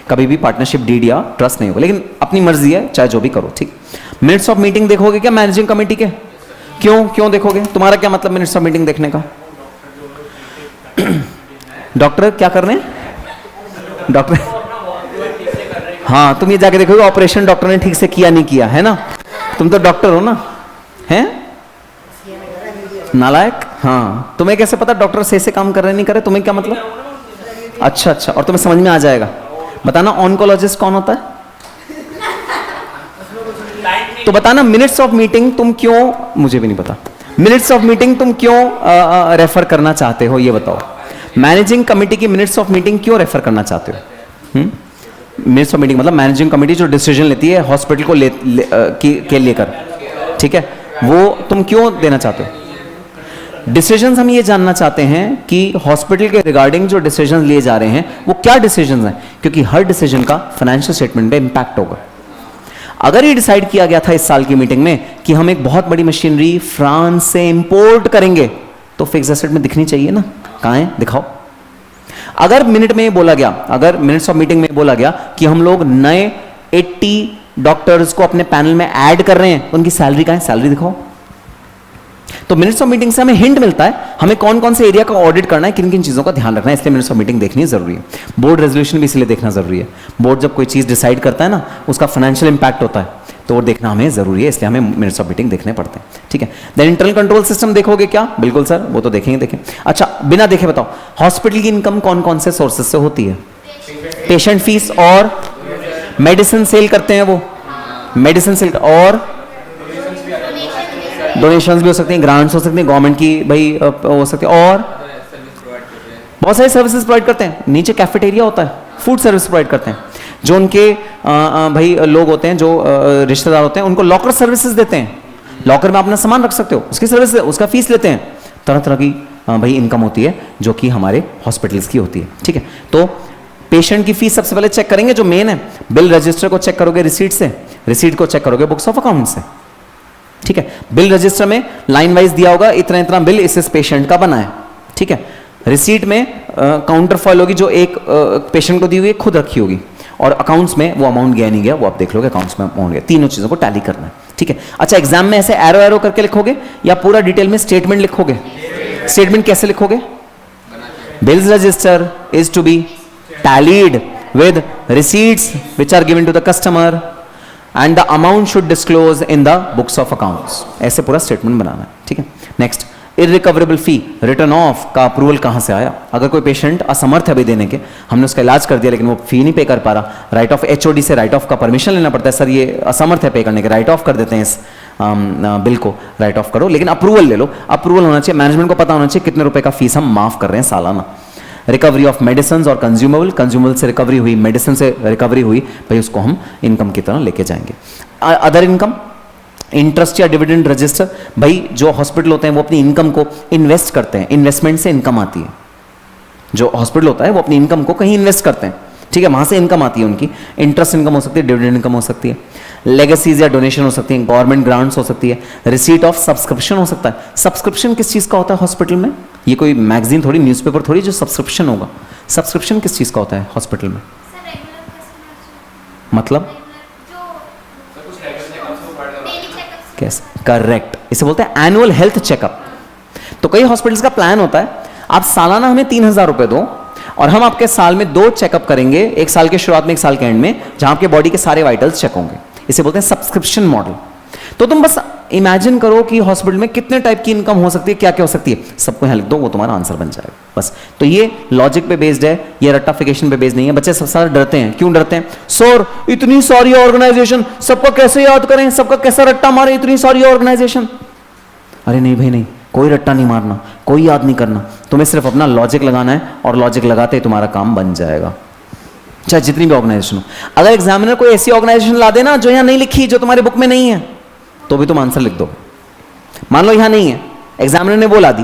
कभी भी पार्टनरशिप डीड या ट्रस्ट नहीं होगा, लेकिन अपनी मर्जी है, चाहे जो भी करो। ठीक। मिनट्स ऑफ मीटिंग देखोगे क्या मैनेजिंग कमेटी के? क्यों देखोगे? तुम्हारा क्या मतलब मिनट्स ऑफ मीटिंग देखने का? डॉक्टर क्या कर रहे हैं? डॉक्टर हाँ, तुम ये जाके देखोगे ऑपरेशन डॉक्टर ने ठीक से किया नहीं किया, है ना? तुम तो डॉक्टर हो ना, हैं? नालायक। हाँ, तुम्हें कैसे पता डॉक्टर सही से काम कर रहे नहीं कर रहे? तुम्हें क्या मतलब? अच्छा, और तुम्हें समझ में आ जाएगा। बताना ऑन्कोलॉजिस्ट कौन होता है? तो बताना मिनट्स ऑफ मीटिंग तुम क्यों, मुझे भी नहीं पता, मिनट्स ऑफ मीटिंग तुम क्यों रेफर करना चाहते हो, ये बताओ। मैनेजिंग कमेटी की मिनट्स ऑफ मीटिंग क्यों रेफर करना चाहते हो? मिनट्स ऑफ मीटिंग मतलब मैनेजिंग कमेटी जो डिसीजन लेती है हॉस्पिटल को के लेकर, ठीक है, वो तुम क्यों देना चाहते हो? डिसीजंस हम ये जानना चाहते हैं कि हॉस्पिटल के रिगार्डिंग जो डिसीजंस लिए जा रहे हैं वो क्या डिसीजंस हैं, क्योंकि हर डिसीजन का फाइनेंशियल स्टेटमेंट पे इंपैक्ट होगा। अगर ये डिसाइड किया गया था इस साल की मीटिंग में कि हम एक बहुत बड़ी मशीनरी फ्रांस से इंपोर्ट करेंगे, तो फिक्स एसेट में दिखनी चाहिए ना, कहां है, दिखाओ। अगर मिनट में बोला गया, अगर मिनट्स ऑफ मीटिंग में बोला गया कि हम लोग नए 80 डॉक्टर्स को अपने पैनल में ऐड कर रहे हैं, उनकी सैलरी कहां है, सैलरी दिखाओ। तो मिनट्स ऑफ मीटिंग से हमें हिंट मिलता है हमें कौन कौन से एरिया का ऑडिट करना है, किन किन चीजों का ध्यान रखना है, इसलिए मिनट्स ऑफ मीटिंग देखनी जरूरी है। बोर्ड रेजोल्यूशन भी इसलिए देखना जरूरी है। बोर्ड जब कोई चीज डिसाइड करता है ना, उसका फाइनेंशियल इंपैक्ट होता है, तो वो देखना हमें जरूरी है, इसलिए हमें मिनट्स ऑफ मीटिंग देखने पड़ते हैं। ठीक है। देन इंटरनल कंट्रोल सिस्टम देखोगे क्या? बिल्कुल सर, वो तो देखेंगे। अच्छा बिना देखे बताओ, हॉस्पिटल की इनकम कौन कौन से सोर्सेज से होती है? पेशेंट फीस और मेडिसिन सेल करते हैं वो, मेडिसिन सेल और डोनेशंस भी हो सकती हैं, ग्रांट्स हो सकती हैं गवर्नमेंट की, भाई हो सकती है, और बहुत सारी सर्विसेज प्रोवाइड करते हैं। नीचे कैफेटेरिया होता है, फूड सर्विस प्रोवाइड करते हैं। जो उनके भाई लोग होते हैं, जो रिश्तेदार होते हैं, उनको लॉकर सर्विसेज देते हैं। लॉकर में अपना सामान रख सकते हो, उसकी सर्विस, उसका फीस लेते हैं। तरह तरह की भाई इनकम होती है जो कि हमारे हॉस्पिटल्स की होती है। ठीक है। तो पेशेंट की फीस सबसे पहले चेक करेंगे, जो मेन है। बिल रजिस्टर को चेक करोगे रिसीट से, रिसीट को चेक करोगे बुक्स ऑफ अकाउंट से। ठीक है। बिल रजिस्टर में लाइन वाइज दिया होगा, इतना इतना बिल इस पेशेंट का बना है। ठीक है। रिसीट में काउंटर फॉइल होगी जो एक पेशेंट को दी हुई है, खुद रखी होगी, और अकाउंट्स में वो अमाउंट गया नहीं गया वो आप देख लोगे, अकाउंट्स में अमाउंट गया। तीनों चीजों को टैली करना है। ठीक है। अच्छा एग्जाम में ऐसे एरो एरो करके लिखोगे या पूरा डिटेल में स्टेटमेंट लिखोगे? स्टेटमेंट कैसे लिखोगे? Bills register is to be tallied with receipts which are given to the customer and the amount should disclose in the books of accounts. ऐसे पूरा स्टेटमेंट बनाना है। ठीक है। Next irrecoverable fee, return of का approval कहां से आया? अगर कोई पेशेंट असमर्थ है अभी देने के, हमने उसका इलाज कर दिया लेकिन वो फी नहीं पे कर पा रहा, राइट ऑफ एचओडी से राइट ऑफ का परमिशन लेना पड़ता है, सर ये असमर्थ है पे करने के, राइट ऑफ कर देते हैं इस बिल को, राइट ऑफ करो, लेकिन अप्रूवल ले लो। अप्रूवल होना चाहिए, मैनेजमेंट को पता होना चाहिए कितने रुपए का फीस हम माफ कर रहे हैं सालाना। रिकवरी ऑफ मेडिसिन और कंज्यूमेबल से रिकवरी हुई, मेडिसिन से रिकवरी हुई, भाई उसको हम इनकम की तरह लेके जाएंगे। अदर इनकम, इंटरेस्ट या डिविडेंड रजिस्टर, भाई जो हॉस्पिटल होते हैं वो अपनी इनकम को इन्वेस्ट करते हैं, इन्वेस्टमेंट से इनकम आती है। जो हॉस्पिटल होता है वो अपनी इनकम को कहीं इन्वेस्ट करते हैं, ठीक है, वहां से इनकम आती है उनकी। इंटरेस्ट इनकम हो सकती है, डिविडेंड इनकम हो सकती है, लेगेसीज या डोनेशन हो सकती है, गवर्नमेंट ग्रांट्स हो सकती है, रिसीट ऑफ सब्सक्रिप्शन हो सकता है। सब्सक्रिप्शन किस चीज का होता है हॉस्पिटल में? ये कोई मैगजीन थोड़ी, न्यूज़पेपर थोड़ी जो सब्सक्रिप्शन होगा। सब्सक्रिप्शन किस चीज का होता है हॉस्पिटल में? मतलब कैसे? करेक्ट, इसे बोलते हैं एनुअल हेल्थ चेकअप। तो कई हॉस्पिटल्स का प्लान होता है, आप सालाना हमें 3,000 रुपए दो और हम आपके साल में 2 चेकअप करेंगे, एक साल के शुरुआत में, एक साल के एंड में, जहां आपके बॉडी के सारे वाइटल्स चेक होंगे। इसे बोलते हैं सब्सक्रिप्शन मॉडल। तो तुम बस इमेजिन करो कि हॉस्पिटल में कितने टाइप की इनकम हो सकती है, क्या क्या हो सकती है, सबको यहां लिख दो, वो तुम्हारा आंसर बन जाएगा बस। तो ये लॉजिक पे बेस्ड है, ये रट्टाफिकेशन पे बेस्ड नहीं है। बच्चे सब सारे डरते हैं, क्यों डरते हैं? सर इतनी सारी ऑर्गेनाइजेशन, सबका कैसे याद करें, सबका कैसा रट्टा मारे, इतनी सारी ऑर्गेनाइजेशन। अरे नहीं भाई नहीं, कोई रट्टा नहीं मारना, कोई याद नहीं करना, तुम्हें सिर्फ अपना लॉजिक लगाना है और लॉजिक लगाते ही तुम्हारा काम बन जाएगा, चाहे जितनी भी ऑर्गेनाइजेशन हो। अगर एग्जामिनर कोई ऐसी ऑर्गेनाइजेशन ला देना जो यहां नहीं लिखी, जो तुम्हारे बुक में नहीं है, तो भी तुम आंसर लिख दो। मान लो यहां नहीं है, एग्जामिनर ने वो ला दी,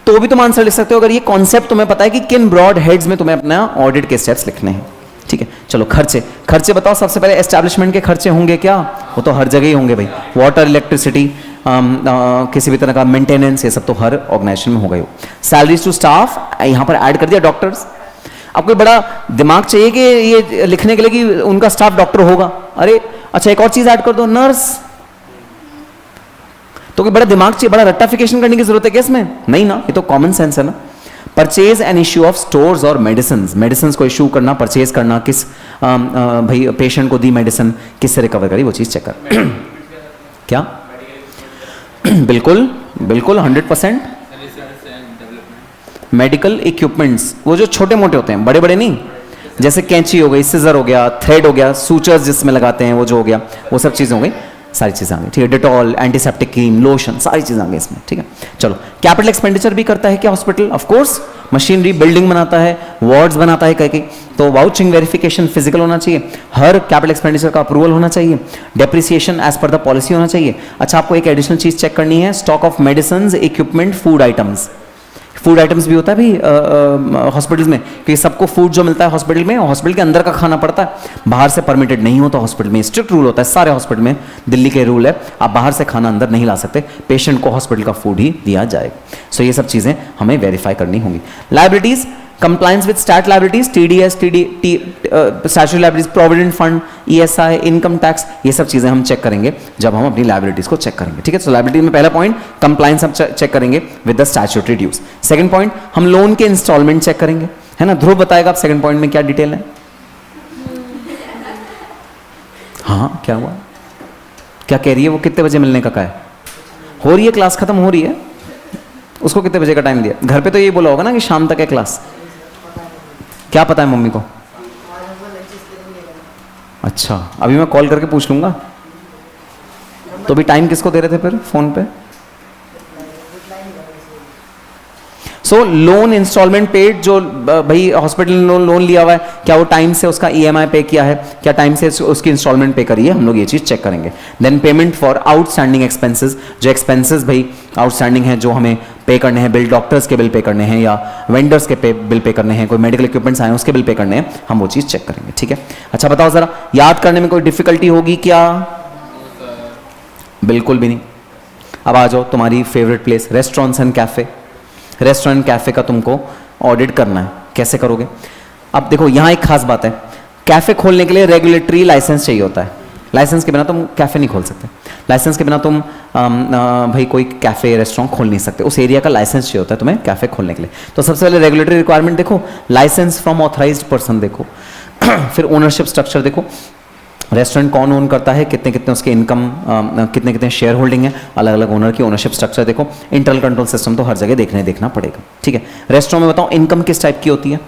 तो भी तुम आंसर लिख सकते हो, अगर ये कॉन्सेप्ट तुम्हें पता है कि किन ब्रॉड हेड्स में तुम्हें अपना ऑडिट के स्टेप्स लिखने हैं, ठीक है। चलो खर्चे बताओ। सबसे पहले एस्टैब्लिशमेंट के खर्चे होंगे क्या? वो तो हर जगह ही होंगे भाई, वाटर, इलेक्ट्रिसिटी, किसी भी तरह का मेंटेनेंस, ये सब तो हर ऑर्गेनाइजेशन में होगा ही। सैलरीज टू स्टाफ, यहां पर ऐड कर दिया डॉक्टर्स। अब कोई बड़ा दिमाग चाहिए कि ये लिखने के लिए कि उनका स्टाफ डॉक्टर होगा? अरे अच्छा, एक और चीज ऐड कर दो, नर्स। तो कोई बड़ा दिमाग चाहिए, बड़ा रट्टाफिकेशन करने की जरूरत है क्या इसमें? नहीं ना, ये तो कॉमन सेंस है ना। Purchase and issue of stores और मेडिसिन को इश्यू करना, परचेज करना, किस भाई पेशेंट को दी मेडिसिन, किससे रिकवर करी, वो चीज चेक कर। क्या? बिल्कुल 100%। मेडिकल इक्विपमेंट्स, वो जो छोटे मोटे होते हैं, बड़े बड़े नहीं, जैसे कैंची हो गई, सिजर हो गया, थ्रेड हो गया, सूचर्स जिसमें लगाते हैं वो जो हो गया, वो सब चीजें हो गई, सारी चीजें आ गई, ठीक है। डेटॉल, एंटीसेप्टिक क्रीम, लोशन, सारी चीजें आ गई इसमें, ठीक है। चलो, कैपिटल एक्सपेंडिचर भी करता है क्या hospital? Of course, machinery, building बनाता है, वार्ड्स बनाता है कहीं, तो वाउचिंग वेरिफिकेशन फिजिकल होना चाहिए, हर कैपिटल एक्सपेंडिचर का अप्रूवल होना चाहिए, depreciation as per the policy होना चाहिए। अच्छा, आपको एक एडिशनल चीज चेक करनी है, stock of medicine, equipment, food items. Food items भी होता है भी हॉस्पिटल में, कि सबको फूड जो मिलता है हॉस्पिटल में, हॉस्पिटल के अंदर का खाना पड़ता है, बाहर से परमिटेड नहीं होता हॉस्पिटल में। स्ट्रिक्ट रूल होता है सारे हॉस्पिटल में, दिल्ली के रूल है, आप बाहर से खाना अंदर नहीं ला सकते, पेशेंट को हॉस्पिटल का फूड ही दिया जाएगा। सो ये सब चीजें हमें वेरीफाई करनी होंगी। Liabilities, compliance with stat liabilities, TDS, statutory liabilities, provident fund, ESI, income tax, ये सब चीजें हम चेक करेंगे जब हम अपनी लाइबिलिटीज को चेक करेंगे, ठीक है। तो लाइबिलिटी में पहला पॉइंट कंप्लायंस हम चेक करेंगे with the statutory dues. Second point, हम लोन के इंस्टॉलमेंट चेक करेंगे, है ना। ध्रुव बताएगा आप सेकंड पॉइंट में क्या डिटेल है। हाँ, क्या हुआ, क्या कह रही है वो? कितने बजे मिलने का कहा है? हो रही है क्लास, खत्म हो रही है, उसको कितने बजे का टाइम दिया? घर पे तो ये बोला होगा ना कि शाम तक है क्लास। क्या पता है मम्मी को? अच्छा, अभी मैं कॉल करके पूछ लूंगा। तो भी टाइम किसको दे रहे थे फिर फोन पे? सो लोन इंस्टॉलमेंट पेड, जो भाई हॉस्पिटल ने लोन लिया हुआ है, क्या वो टाइम से उसका ईएमआई पे किया है, क्या टाइम से उसकी इंस्टॉलमेंट पे करी है, हम लोग ये चीज चेक करेंगे। Then payment for outstanding expenses, जो एक्सपेंसेस भाई आउटस्टैंडिंग है, जो हमें पे करने हैं, बिल, डॉक्टर्स के बिल पे करने हैं या वेंडर्स के बिल पे करने हैं, कोई मेडिकल इक्विपमेंट्स आए हैं उसके बिल पे करने हैं, हम वो चीज चेक करेंगे, ठीक है। अच्छा बताओ जरा, याद करने में कोई डिफिकल्टी होगी क्या? बिल्कुल भी नहीं। अब आ जाओ, तुम्हारी favourite place, restaurants and cafe. Restaurant cafe का तुमको ऑडिट करना है, कैसे करोगे? अब देखो, यहां एक खास बात है, कैफे खोलने के लिए रेगुलेटरी लाइसेंस चाहिए होता है। लाइसेंस के बिना तुम कैफे नहीं खोल सकते, लाइसेंस के बिना तुम भाई कोई कैफे रेस्टोरेंट खोल नहीं सकते, उस एरिया का लाइसेंस चाहिए होता है तुम्हें कैफे खोलने के लिए। तो सबसे पहले रेगुलेटरी रिक्वायरमेंट देखो, लाइसेंस फ्रॉम ऑथराइज्ड पर्सन देखो, फिर ओनरशिप स्ट्रक्चर देखो, रेस्टोरेंट कौन ओन करता है, कितने कितने उसके इनकम, कितने कितने शेयर होल्डिंग है, अलग अलग ओनर की ओनरशिप स्ट्रक्चर देखो, इंटरनल कंट्रोल सिस्टम तो हर जगह देखना पड़ेगा, ठीक है। रेस्टोरेंट में बताओ इनकम किस टाइप की होती है?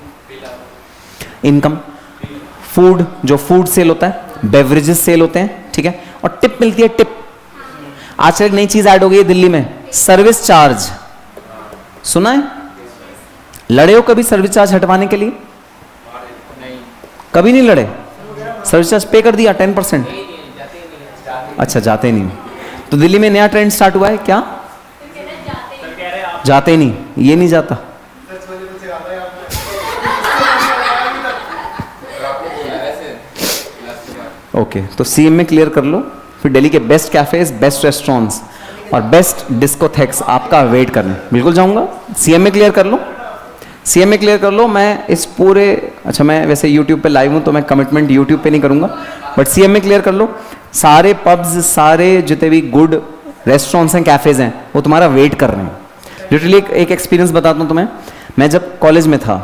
इनकम फूड, जो फूड सेल होता है, बेवरेजेस सेल होते हैं, ठीक है, और टिप मिलती है। टिप आजकल एक नई चीज ऐड हो गई है दिल्ली में, सर्विस चार्ज, सुना है? लड़े हो कभी सर्विस चार्ज हटवाने के लिए? कभी नहीं लड़े? सर्विस चार्ज पे कर दिया 10%? अच्छा, जाते नहीं। तो दिल्ली में नया ट्रेंड स्टार्ट हुआ है क्या? जाते नहीं, ये नहीं जाता। ओके, तो सीएम में क्लियर कर लो, फिर दिल्ली के बेस्ट कैफेज, बेस्ट रेस्टोरेंट्स और बेस्ट डिस्कोथेक्स आपका वेट करने बिल्कुल जाऊंगा। सीएम में क्लियर कर लो, सीएम में क्लियर कर लो। मैं इस पूरे, अच्छा मैं वैसे यूट्यूब पे लाइव हूँ तो मैं कमिटमेंट यूट्यूब पे नहीं करूँगा, बट सीएम में क्लियर कर लो, सारे पब्स, सारे जितने भी गुड रेस्टोरेंट्स हैं, कैफ़ेज़ हैं, वो तुम्हारा वेट कर रहे हैं। लिटरली एक एक्सपीरियंस बताता हूँ तुम्हें। मैं जब कॉलेज में था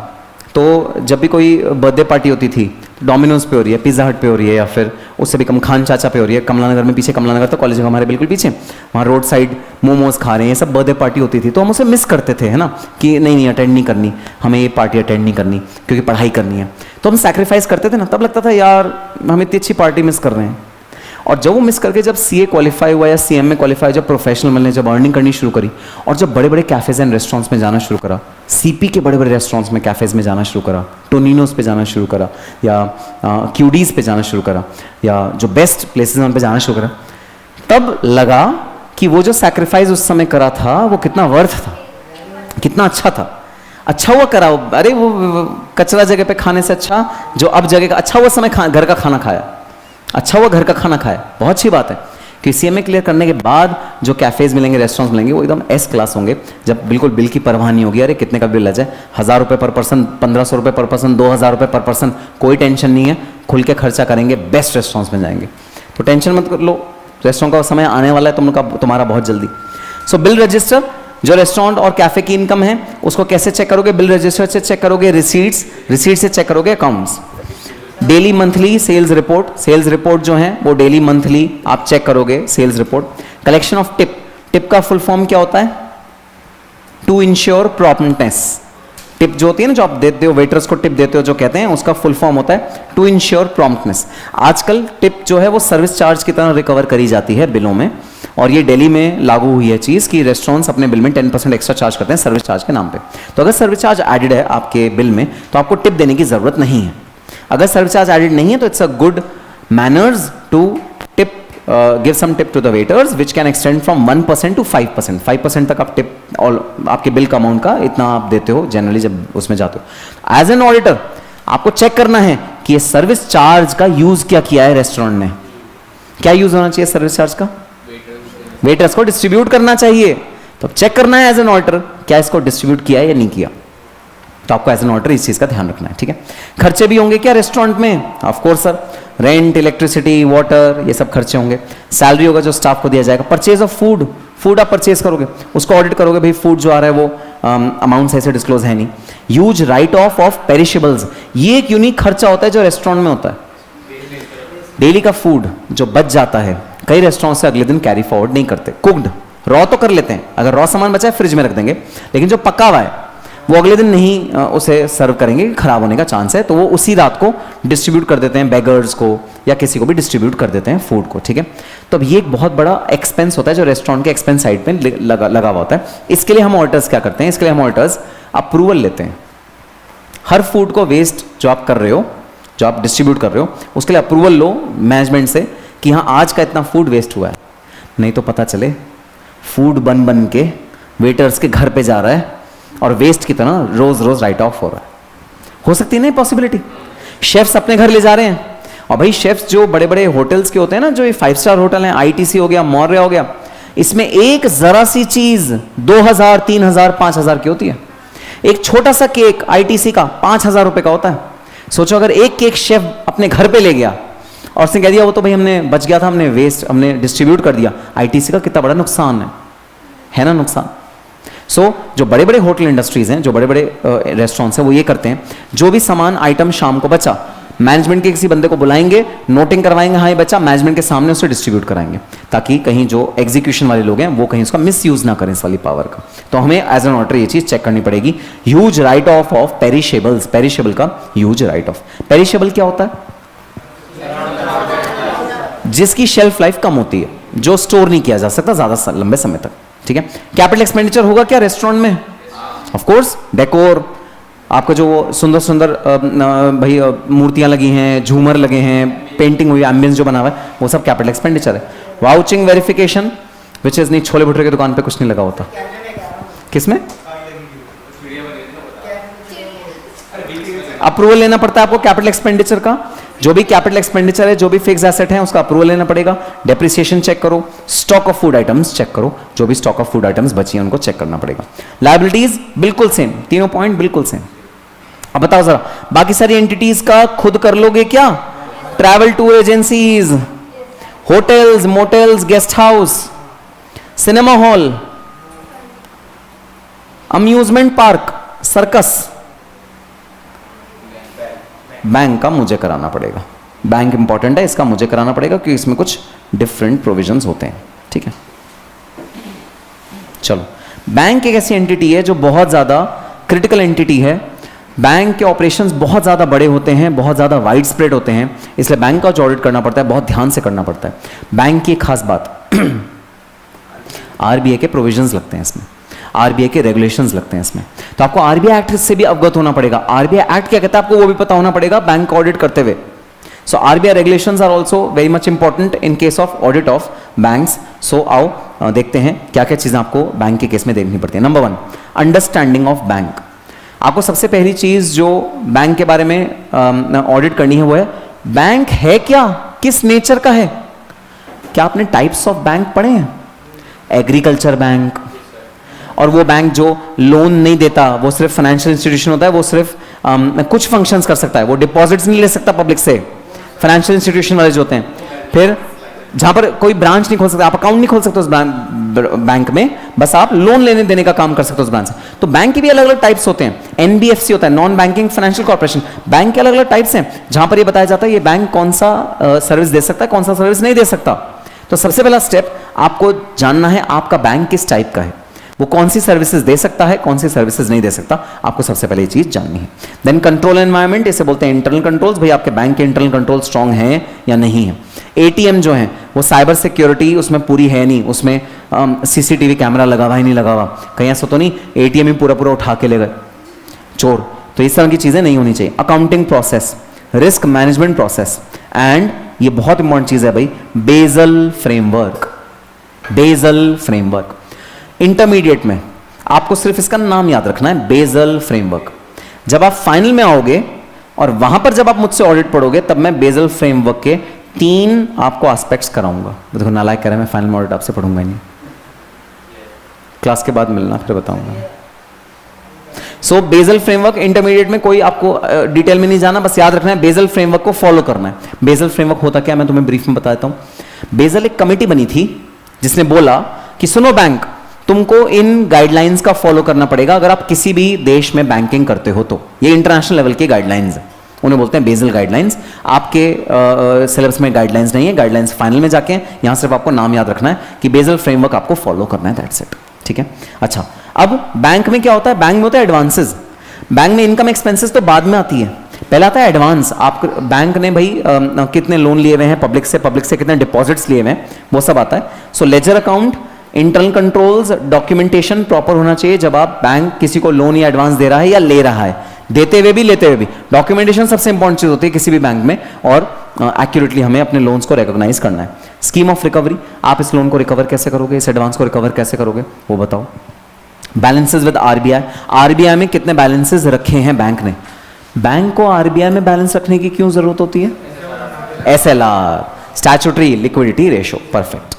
तो जब भी कोई बर्थडे पार्टी होती थी, डोमिनोज पे हो रही है, पिज़्ज़ा हट पे हो रही है, या फिर उससे भी कम खान चाचा पे हो रही है, कमला नगर में, पीछे कमला नगर था कॉलेज हमारे बिल्कुल पीछे, वहाँ रोड साइड मोमोज खा रहे हैं, ये सब बर्थडे पार्टी होती थी, तो हम उसे मिस करते थे, है ना, कि नहीं अटेंड नहीं करनी, हमें ये पार्टी अटेंड नहीं करनी क्योंकि पढ़ाई करनी है। तो हम सैक्रिफाइस करते थे ना, तब लगता था यार हम इतनी अच्छी पार्टी मिस कर रहे हैं। और जब वो मिस करके जब सीए क्वालिफाई हुआ या सीएम में क्वालिफाई, जब प्रोफेशनल मिलने, जब अर्निंग करनी शुरू करी, और जब बड़े बड़े कैफेज एंड रेस्टोरेंट्स में जाना शुरू करा, सीपी के बड़े बड़े रेस्टोरेंट्स में, कैफेज में जाना शुरू करा, टोनिनोज पे जाना शुरू करा, या क्यूडीज पे जाना शुरू करा, या जो बेस्ट प्लेसेज उन पे जाना शुरू करा, तब लगा कि वो जो सैक्रिफाइस उस समय करा था वो कितना वर्थ था, कितना अच्छा था। अच्छा हुआ करा, अरे वो कचरा जगह पे खाने से अच्छा जो अब जगह का, अच्छा हुआ समय घर का खाना खाया, अच्छा हुआ घर का खाना खाया, बहुत अच्छी बात है। कि सीएमए क्लियर करने के बाद जो कैफेज मिलेंगे, रेस्टोरेंट्स मिलेंगे, वो एकदम एस क्लास होंगे, जब बिल्कुल बिल की परवाह नहीं होगी, अरे कितने का बिल आ जाए, 1000 रुपये पर पर्सन, 1500 रुपये पर पर्सन, 2000 रुपये पर पर्सन, कोई टेंशन नहीं है, खुल के खर्चा करेंगे, बेस्ट रेस्टोरेंट्स में जाएंगे। तो टेंशन मत कर लो, रेस्टोरेंट का समय आने वाला है तुम्हारा बहुत जल्दी। सो बिल रजिस्टर, जो रेस्टोरेंट और कैफे की इनकम है उसको कैसे चेक करोगे? बिल रजिस्टर से चेक करोगे, रिसीट्स से चेक करोगे, accounts. Daily monthly sales report जो है वो डेली मंथली आप चेक करोगे, sales report. Collection of tip का फुल फॉर्म क्या होता है? To ensure promptness. टिप जो होती है ना, जो आप देते हो वेटर्स को टिप देते हो, जो कहते हैं, उसका फुल फॉर्म होता है टू इंश्योर प्रॉम्प्टनेस। आजकल टिप जो है वो सर्विस चार्ज की तरह रिकवर करी जाती है बिलों में, और ये दिल्ली में लागू हुई है चीज़ कि रेस्टोरेंट्स अपने बिल में 10% एक्स्ट्रा चार्ज करते हैं सर्विस चार्ज के नाम पे। तो अगर सर्विस चार्ज एडेड है आपके बिल में तो आपको टिप देने की ज़रूरत नहीं है। अगर सर्विस चार्ज एडेड नहीं है तो it's a good manners to tip, give some tip to the waiters which can extend from 1% to 5%। 5% तक आप टिप, और आपके बिल का अमाउंट का इतना आप देते हो जनरली जब उसमें जाते हो। एज एन ऑडिटर आपको चेक करना है कि ये सर्विस चार्ज का यूज क्या किया है रेस्टोरेंट ने। क्या यूज होना चाहिए सर्विस चार्ज का? वेटर्स को डिस्ट्रीब्यूट करना चाहिए। तो चेक करना है एज एन ऑडिटर, क्या इसको डिस्ट्रीब्यूट किया है या नहीं किया। तो आपको एज एन ऑडिटर इस चीज़ का ध्यान रखना है, ठीक है। खर्चे भी होंगे क्या रेस्टोरेंट में? Of course sir, rent, electricity, water, ये सब खर्चे होंगे। सैलरी होगा जो स्टाफ को दिया जाएगा। परचेज ऑफ फूड आप परचेज करोगे, उसको ऑडिट करोगे, भाई फूड जो आ रहा है वो अमाउंट ऐसे डिस्क्लोज है नहीं। यूज राइट ऑफ पेरिशेबल्स, ये एक यूनिक खर्चा होता है जो रेस्टोरेंट में होता है। डेली का फूड जो बच जाता है, कई रेस्टोरेंट से अगले दिन कैरी फॉरवर्ड नहीं करते। कुक्ड रॉ तो कर लेते हैं, अगर रॉ सामान बचा है फ्रिज में रख देंगे, लेकिन जो पका हुआ है वो अगले दिन नहीं उसे सर्व करेंगे, खराब होने का चांस है, तो वो उसी रात को डिस्ट्रीब्यूट कर देते हैं बेगर्स को, या किसी को भी डिस्ट्रीब्यूट कर देते हैं फूड को, ठीक है। तो अब ये एक बहुत बड़ा एक्सपेंस होता है जो रेस्टोरेंट के एक्सपेंस साइड पे लगा हुआ होता है। इसके लिए हम ऑडिटर्स क्या करते हैं? इसके लिए हम ऑडिटर्स अप्रूवल लेते हैं। हर फूड को वेस्ट जो आप कर रहे हो, जो आप डिस्ट्रीब्यूट कर रहे हो, उसके लिए अप्रूवल लो मैनेजमेंट से कि हाँ आज का इतना फूड वेस्ट हुआ है। नहीं तो पता चले फूड बन के वेटर्स के घर पे जा रहा है और वेस्ट की तरह रोज रोज राइट ऑफ हो रहा है। हो सकती है नहीं पॉसिबिलिटी। शेफ्स अपने घर ले जा रहे हैं, और भाई शेफ्स जो बड़े बड़े होटल्स के होते हैं ना, जो ये 5 स्टार होटल हैं, आईटीसी हो गया, मौर्य हो गया, इसमें एक जरा सी चीज 2000, 3000, 5000 की होती है। एक छोटा सा केक आईटीसी का 5000 रुपए का होता है। सोचो अगर एक केक शेफ अपने घर पे ले गया और उसने कह दिया वो तो भाई हमने बच गया था, हमने वेस्ट हमने डिस्ट्रीब्यूट कर दिया, आईटीसी का कितना बड़ा नुकसान है ना नुकसान। सो जो बड़े बड़े होटल इंडस्ट्रीज हैं, जो बड़े बड़े रेस्टोरेंट्स हैं, वो ये करते हैं जो भी सामान आइटम शाम को बचा मैनेजमेंट के किसी बंदे को बुलाएंगे, नोटिंग करवाएंगे, हाँ ये बच्चा, मैनेजमेंट के सामने उसे डिस्ट्रीब्यूट कराएंगे, ताकि कहीं जो एग्जीक्यूशन वाले लोग हैं वो कहीं उसका मिस यूज ना करें इस वाली पावर का। तो हमें एज एन ऑडिटर ये चीज चेक करनी पड़ेगी। Huge write off off perishables, perishable का ह्यूज राइट ऑफ। पेरिशेबल क्या होता है? जिसकी शेल्फ लाइफ कम होती है, जो स्टोर नहीं किया जा सकता ज्यादा लंबे समय तक, ठीक है। कैपिटल एक्सपेंडिचर होगा क्या रेस्टोरेंट में? ऑफ कोर्स, डेकोर, आपका जो सुंदर सुंदर भाई मूर्तियां लगी हैं, झूमर लगे हैं, पेंटिंग हुई, एम्बियंस जो बना हुआ है, वो सब कैपिटल एक्सपेंडिचर है। वाउचिंग वेरिफिकेशन विच इज नहीं, छोले भटूरे की दुकान पे कुछ नहीं लगा होता, किसमें अप्रूवल लेना पड़ता है आपको कैपिटल एक्सपेंडिचर का। जो भी कैपिटल एक्सपेंडिचर है, जो भी फिक्स एसेट है, उसका अप्रूवल लेना पड़ेगा। डेप्रिसिएशन चेक करो, stock of food items check करो, जो भी स्टॉक ऑफ फूड आइटम्स बची हैं उनको चेक करना पड़ेगा। लायबिलिटीज बिल्कुल सेम, तीनों पॉइंट बिल्कुल सेम। अब बताओ जरा, बाकी सारी एंटिटीज का खुद कर लोगे क्या? Travel tour agencies, hotels, motels, guest house, cinema hall, amusement park, circus, bank का मुझे कराना पड़ेगा। बैंक इंपॉर्टेंट है, इसका मुझे कराना पड़ेगा क्योंकि इसमें कुछ डिफरेंट प्रोविजंस होते हैं, ठीक है। चलो, बैंक एक ऐसी एंटिटी है जो बहुत ज्यादा क्रिटिकल एंटिटी है। बैंक के ऑपरेशंस बहुत ज्यादा बड़े होते हैं, बहुत ज्यादा वाइड स्प्रेड होते हैं, इसलिए बैंक का जो ऑडिट करना पड़ता है बहुत ध्यान से करना पड़ता है। बैंक की एक खास बात, आरबीआई के प्रोविजंस लगते हैं इसमें, आरबीआई के रेगुलेशंस लगते हैं इसमें, तो आपको आरबीआई एक्ट से भी अवगत होना पड़ेगा। आरबीआई एक्ट क्या कहता है आपको वो भी पता होना पड़ेगा बैंक ऑडिट करते हुए। So RBI regulations are also very much important in case of audit of banks. So आओ देखते हैं क्या क्या चीजें आपको बैंक के केस में देखनी पड़ती है। Number 1, understanding of bank. आपको सबसे पहली चीज जो बैंक के बारे में ऑडिट करनी है वो है बैंक है क्या, किस नेचर का है। क्या आपने टाइप्स ऑफ बैंक पढ़े हैं? एग्रीकल्चर बैंक, और वो बैंक जो लोन नहीं देता, वो सिर्फ फाइनेंशियल इंस्टीट्यूशन होता है, वो सिर्फ कुछ फंक्शंस कर सकता है, वो डिपॉजिट्स नहीं ले सकता पब्लिक से, फाइनेंशियल इंस्टीट्यूशन वाले जो होते हैं। फिर जहां पर कोई ब्रांच नहीं खोल सकता, आप अकाउंट नहीं खोल सकते उस बैंक में, बस आप लोन लेने देने का काम कर सकते हो उस बैंक से। तो बैंक के भी अलग अलग टाइप्स होते हैं। एनबीएफसी होता है, non banking financial corporation. Bank के अलग अलग टाइप्स हैं जहां पर ये बताया जाता है ये बैंक कौन सा सर्विस दे सकता है, कौन सा सर्विस नहीं दे सकता। तो सबसे पहला स्टेप आपको जानना है आपका बैंक किस टाइप का है, वो कौन सी सर्विसेज दे सकता है, कौन सी सर्विसेज नहीं दे सकता, आपको सबसे पहले ये चीज जाननी है। देन कंट्रोल एनवायरनमेंट, इसे बोलते हैं इंटरनल कंट्रोल्स। भाई आपके बैंक के इंटरनल कंट्रोल स्ट्रांग हैं या नहीं है। एटीएम जो है वो साइबर सिक्योरिटी उसमें पूरी है नहीं, उसमें सीसीटीवी कैमरा लगा हुआ है नहीं लगा हुआ, कहीं ऐसा तो नहीं एटीएम ही पूरा पूरा उठा के ले गए चोर, तो इस तरह की चीजें नहीं होनी चाहिए। Accounting process, risk management process, and ये बहुत इंपॉर्टेंट चीज है भाई, Basel framework. Basel framework intermediate में आपको सिर्फ इसका नाम याद रखना है, बेजल फ्रेमवर्क। जब आप फाइनल में आओगे और वहां पर जब आप मुझसे ऑडिट पढ़ोगे तब मैं बेजल फ्रेमवर्क के 3 आपको एस्पेक्ट्स कराऊंगा। देखो नालायक कह रहा है, मैं फाइनल में ऑडिट आपसे पढ़ूंगा नहीं, क्लास के बाद मिलना फिर बताऊंगा। सो बेजल फ्रेमवर्क इंटरमीडिएट में कोई आपको डिटेल में नहीं जाना, बस याद रखना है बेजल फ्रेमवर्क को फॉलो करना है। बेजल फ्रेमवर्क होता क्या मैं तुम्हें ब्रीफ में बता देता हूं। बेजल एक कमेटी बनी थी जिसने बोला कि सुनो बैंक, तुमको इन गाइडलाइंस का फॉलो करना पड़ेगा अगर आप किसी भी देश में बैंकिंग करते हो तो। ये इंटरनेशनल लेवल की गाइडलाइंस है, उन्हें बोलते हैं बेजल गाइडलाइंस। आपके सिलेबस में गाइडलाइंस नहीं है, गाइडलाइंस फाइनल में जाके यहां सिर्फ आपको नाम याद रखना है कि बेजल फ्रेमवर्क आपको फॉलो करना है, दैट्स इट, ठीक है। अच्छा, अब बैंक में क्या होता है? बैंक में होता है एडवांसेस। बैंक में इनकम एक्सपेंसेस तो बाद में आती है, पहला आता है एडवांस। आप बैंक ने भाई कितने लोन लिए हुए हैं पब्लिक से कितने डिपॉजिट्स लिए हुए हैं, वो सब आता है। So ledger account, internal controls, documentation proper होना चाहिए जब आप बैंक किसी को लोन या एडवांस दे रहा है या ले रहा है, देते हुए भी लेते हुए भी। डॉक्यूमेंटेशन सबसे इंपॉर्टेंट चीज होती है किसी भी बैंक में, और एक्यूरेटली हमें अपने लोन्स को रिकॉग्नाइज करना है। स्कीम ऑफ रिकवरी, आप इस लोन को रिकवर कैसे करोगे, इस एडवांस को रिकवर कैसे करोगे वो बताओ। बैलेंसेस विद आरबीआई, आरबीआई में कितने बैलेंसेस रखे हैं बैंक ने। बैंक को आरबीआई में बैलेंस रखने की क्यों जरूरत होती है? SLR, statutory liquidity ratio, perfect.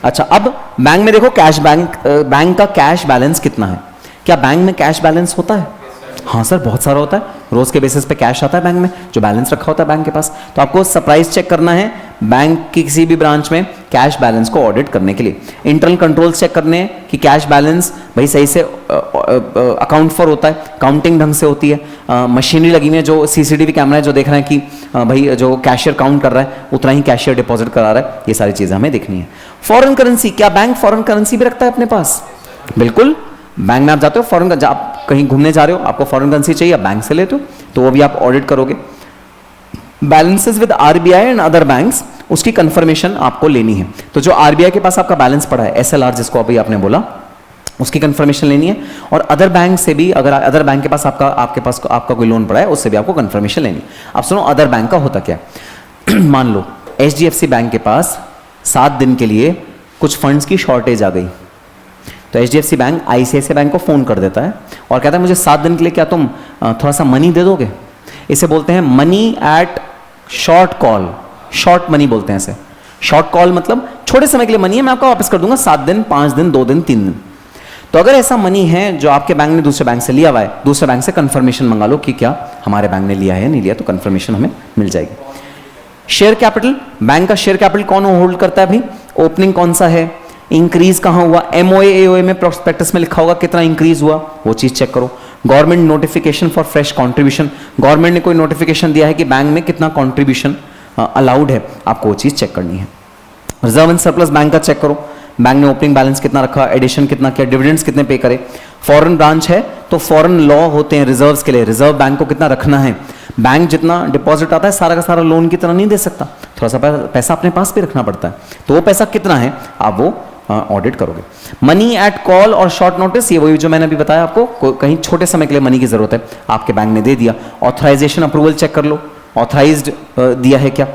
अच्छा, अब बैंक में देखो कैश बैंक का कैश बैलेंस कितना है। क्या बैंक में कैश बैलेंस होता है? हाँ सर, बहुत सारा होता है, रोज के बेसिस पे कैश आता है बैंक में जो बैलेंस रखा होता है बैंक के पास। तो आपको सरप्राइज चेक करना है, बैंक की किसी भी ब्रांच में कैश बैलेंस को ऑडिट करने के लिए। इंटरनल कंट्रोल्स चेक करने हैं कि कैश बैलेंस भाई सही से अकाउंट फॉर होता है, काउंटिंग ढंग से होती है, मशीनरी लगी हुई है, जो सीसीटीवी कैमरा है जो देख रहे हैं कि भाई जो कैशियर काउंट कर रहा है उतना ही कैशियर डिपॉजिट करा रहा है, ये सारी चीज़ें हमें देखनी है। फॉरेन करेंसी, क्या बैंक फॉरेन करेंसी भी रखता है अपने पास? बिल्कुल, बैंक में आप जाते हो फॉरेन, आप कहीं घूमने जा रहे हो, आपको फॉरेन करेंसी चाहिए, आप बैंक से लेते हो तो वो भी आप ऑडिट करोगे। Balances with RBI and other banks, उसकी कंफर्मेशन आपको लेनी है। तो जो आरबीआई के पास आपका बैलेंस पड़ा है, एसएलआर जिसको अभी आपने बोला, उसकी कंफर्मेशन लेनी है। और अदर बैंक से भी, अगर अदर बैंक के पास आपका कोई लोन पड़ा है, उससे भी आपको कंफर्मेशन लेनी है। अब सुनो, अदर बैंक का होता क्या? मान लो एचडीएफसी बैंक के पास 7 दिन के लिए कुछ फंड्स की शॉर्टेज आ गई, तो एचडीएफसी बैंक आईसीआईसीआई बैंक को फोन कर देता है और कहता है मुझे 7 दिन के लिए क्या तुम थोड़ा सा मनी दे दोगे? इसे बोलते हैं money at short call, short money बोलते हैं इसे। शॉर्ट कॉल मतलब छोटे समय के लिए मनी है, मैं आपको वापस कर दूंगा 7 दिन, 5 दिन, 2 दिन, 3 दिन। तो अगर ऐसा मनी है जो आपके बैंक ने दूसरे बैंक से लिया हुआ है, दूसरे बैंक से कंफर्मेशन मंगा लो कि क्या हमारे बैंक ने लिया है या नहीं लिया, तो कंफर्मेशन हमें मिल जाएगी। शेयर कैपिटल, बैंक का शेयर कैपिटल कौन होल्ड करता है भाई? ओपनिंग कौन सा है, इंक्रीज कहां हुआ, एमओए एओए में प्रोस्पेक्टस में लिखा होगा कितना इंक्रीज हुआ, वो चीज चेक करो। Government notification for fresh contribution, government ने कोई नोटिफिकेशन दिया है कि बैंक में कितना कंट्रीब्यूशन अलाउड है, आपको वो चीज चेक करनी है। रिजर्व एंड सरप्लस बैंक का चेक करो, बैंक ने ओपनिंग बैलेंस कितना रखा, एडिशन कितना किया, डिविडेंड्स कितने पे करे। फॉरेन ब्रांच है तो फॉरेन लॉ होते हैं रिजर्व्स के लिए, रिजर्व बैंक को कितना रखना है। बैंक जितना डिपॉजिट आता है सारा का सारा लोन की तरह नहीं दे सकता, थोड़ा सा पैसा अपने पास भी रखना पड़ता है, तो वो पैसा कितना है आप वो ऑडिट करोगे। मनी एट कॉल और शॉर्ट नोटिस, ये वही जो मैंने अभी बताया आपको, कहीं छोटे समय के लिए मनी की जरूरत है, आपके बैंक ने दे दिया। ऑथराइजेशन अप्रूवल चेक कर लो, ऑथराइज्ड दिया है क्या।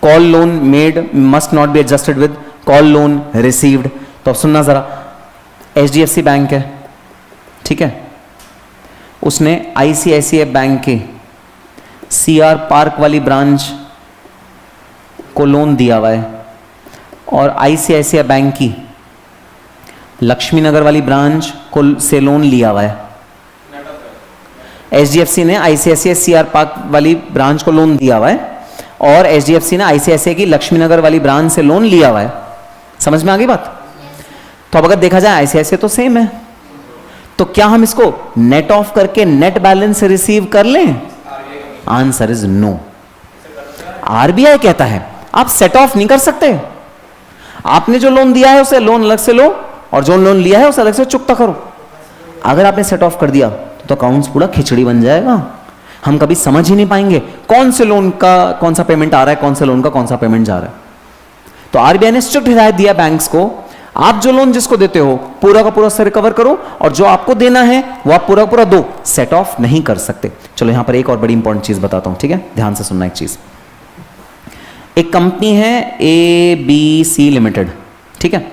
Call loan made must not be adjusted with call loan received. तो अब सुनना जरा, एचडीएफसी बैंक है, ठीक है, उसने आईसीआईसीआई बैंक के सीआर पार्क वाली ब्रांच को लोन दिया हुआ है और आईसीआईसीआई बैंक की लक्ष्मी नगर वाली ब्रांच को से लोन लिया हुआ है। एचडीएफसी ने आईसीआईसीआई सीआर पार्क वाली ब्रांच को लोन दिया हुआ है और एचडीएफसी ने आईसीआईसीआई की लक्ष्मी नगर वाली ब्रांच से लोन लिया हुआ है। समझ में आ गई बात? तो अब अगर देखा जाए आईसीआईसीआई तो सेम है, तो क्या हम इसको नेट ऑफ करके नेट बैलेंस रिसीव कर लें? Answer is no. आरबीआई कहता है आप सेट ऑफ नहीं कर सकते, आपने जो लोन दिया है उसे लोन अलग से लो और जो लोन लिया है उसे अलग से चुकता करो। अगर आपने सेट ऑफ कर दिया तो अकाउंट्स पूरा खिचड़ी बन जाएगा, हम कभी समझ ही नहीं पाएंगे कौन से लोन का कौन सा पेमेंट आ रहा है, कौन से लोन का कौन सा पेमेंट जा रहा है। तो आरबीआई ने स्ट्रिक्ट हिदायत दिया बैंक्स को, आप जो लोन जिसको देते हो पूरा का पूरा से रिकवर करो और जो आपको देना है वो आप पूरा पूरा दो, सेट ऑफ नहीं कर सकते। चलो यहां पर एक और बड़ी इंपॉर्टेंट चीज बताता हूं, ठीक है, ध्यान से सुनना एक चीज। एक कंपनी है ABC लिमिटेड, ठीक है,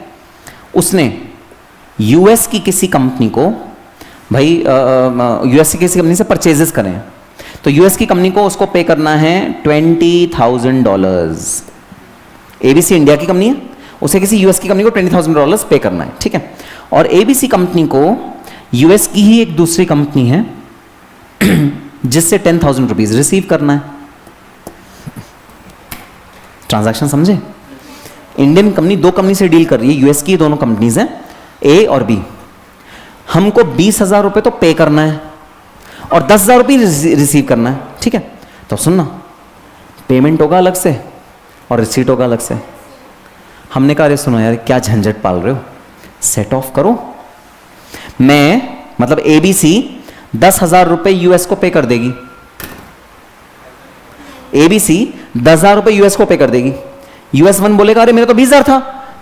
उसने यूएस की किसी कंपनी को भाई यूएस की किसी कंपनी से परचेजेस करें, तो यूएस की कंपनी को उसको पे करना है $20,000। एबीसी इंडिया की कंपनी है, उसे किसी यूएस की कंपनी को $20,000 पे करना है, ठीक है। और एबीसी कंपनी को यूएस की ही एक दूसरी कंपनी है जिससे ₹10,000 रिसीव करना है। ट्रांजैक्शन समझे? इंडियन कंपनी दो कंपनी से डील कर रही है, यूएस की दोनों कंपनीज हैं ए और बी। हमको ₹20,000 तो पे करना है और ₹10,000 रिसीव करना है, ठीक है। तो सुनना, पेमेंट होगा अलग से और रिसीट होगा अलग से। हमने कहा अरे सुनो यार क्या झंझट पाल रहे हो, सेट ऑफ करो। मैं मतलब एबीसी ₹10,000 यूएस को पे कर देगी, एबीसी ₹10,000 यूएस को पे कर देगी। यूएस 1 बोलेगा अरे मेरा तो 20,000 था,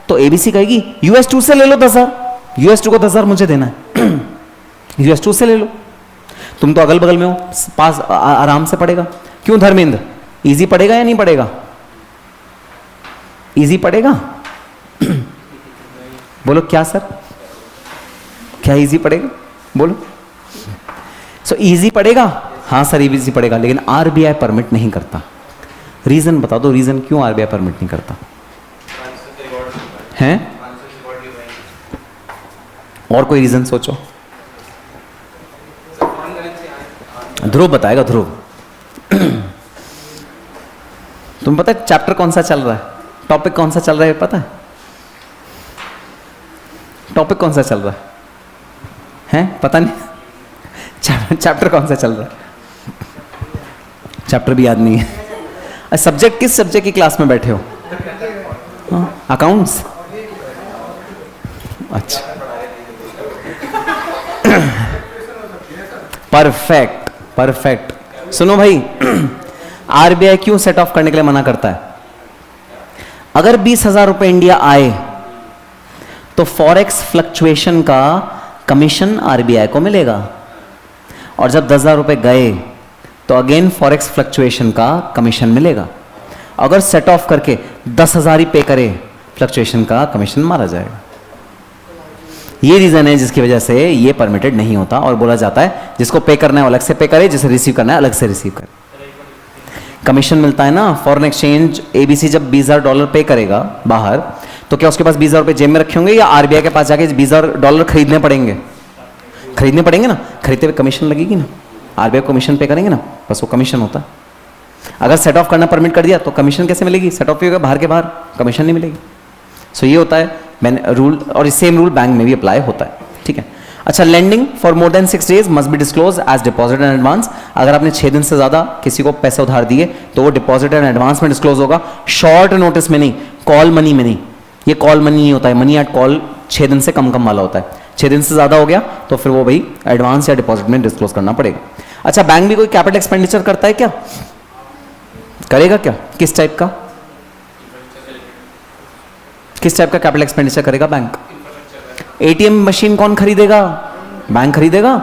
तो एबीसी कहेगी यूएस 2 से ले लो 10,000, यूएस 2 को 10,000 मुझे देना है यूएस 2 से ले लो, तुम तो अगल बगल में हो, पास आराम से पड़ेगा। क्यों धर्मेंद्र, इजी पड़ेगा या नहीं पड़ेगा? इजी पड़ेगा बोलो क्या सर, क्या इजी पड़ेगा बोलो? सो इजी पड़ेगा, हाँ सर इजी पड़ेगा, लेकिन आरबीआई परमिट नहीं करता। रीजन बता दो, रीजन क्यों आरबीआई परमिट नहीं करता हैं? और कोई रीजन सोचो। ध्रुव बताएगा, ध्रुव तुम्हें पता है चैप्टर कौन सा चल रहा है, टॉपिक कौन सा चल रहा है पता है? टॉपिक कौन सा चल रहा है पता नहीं? चैप्टर कौन सा चल रहा है? चैप्टर भी याद नहीं है। सब्जेक्ट किस सब्जेक्ट की क्लास में बैठे हो? अकाउंट्स। अच्छा, परफेक्ट परफेक्ट। सुनो भाई, आरबीआई क्यों सेट ऑफ करने के लिए मना करता है? अगर 20,000 रुपए इंडिया आए तो फॉरेक्स फ्लक्चुएशन का कमीशन आरबीआई को मिलेगा, और जब 10,000 रुपए गए तो अगेन फॉरेक्स फ्लक्चुएशन का कमीशन मिलेगा। अगर सेट ऑफ करके 10,000 ही पे करे, फ्लक्चुएशन का कमीशन मारा जाएगा। ये रीजन है जिसकी वजह से ये परमिटेड नहीं होता, और बोला जाता है जिसको पे करना है अलग से पे करे, जिसे रिसीव करना है अलग से रिसीव करे। कमीशन मिलता है ना फॉरेन एक्सचेंज। एबीसी जब $20,000 पे करेगा बाहर, तो क्या उसके पास 20,000 रुपए जेब में रखे होंगे, या आरबीआई के पास जाके $20,000 खरीदने पड़ेंगे? खरीदने पड़ेंगे ना, खरीदते हुए कमीशन लगेगी ना, आरबीआई को कमीशन पे करेंगे ना, बस वो कमीशन होता है। अगर सेट ऑफ करना परमिट कर दिया तो कमीशन कैसे मिलेगी? सेट ऑफ होगा बाहर के बाहर, कमीशन नहीं मिलेगी। सो ये होता है रूल, और सेम रूल बैंक में भी अप्लाई होता है, ठीक है। अच्छा, lending for more than 6 days must be disclose as deposit and advance. अगर आपने 6 दिन से ज्यादा किसी को पैसे उधार दिए तो वो डिपॉजिट एंड एडवांस में डिस्क्लोज होगा, शॉर्ट नोटिस में नहीं, कॉल मनी में नहीं। ये कॉल मनी नहीं होता है, मनी एट कॉल 6 दिन से कम वाला होता है। 6 दिन से ज्यादा हो गया तो फिर वो भाई एडवांस या डिपॉजिट में डिस्क्लोज करना पड़ेगा। अच्छा, बैंक भी कोई कैपिटल एक्सपेंडिचर करता है क्या? करेगा क्या? किस टाइप का? किस टाइप का कैपिटल एक्सपेंडिचर करेगा बैंक? एटीएम मशीन कौन खरीदेगा? बैंक खरीदेगा।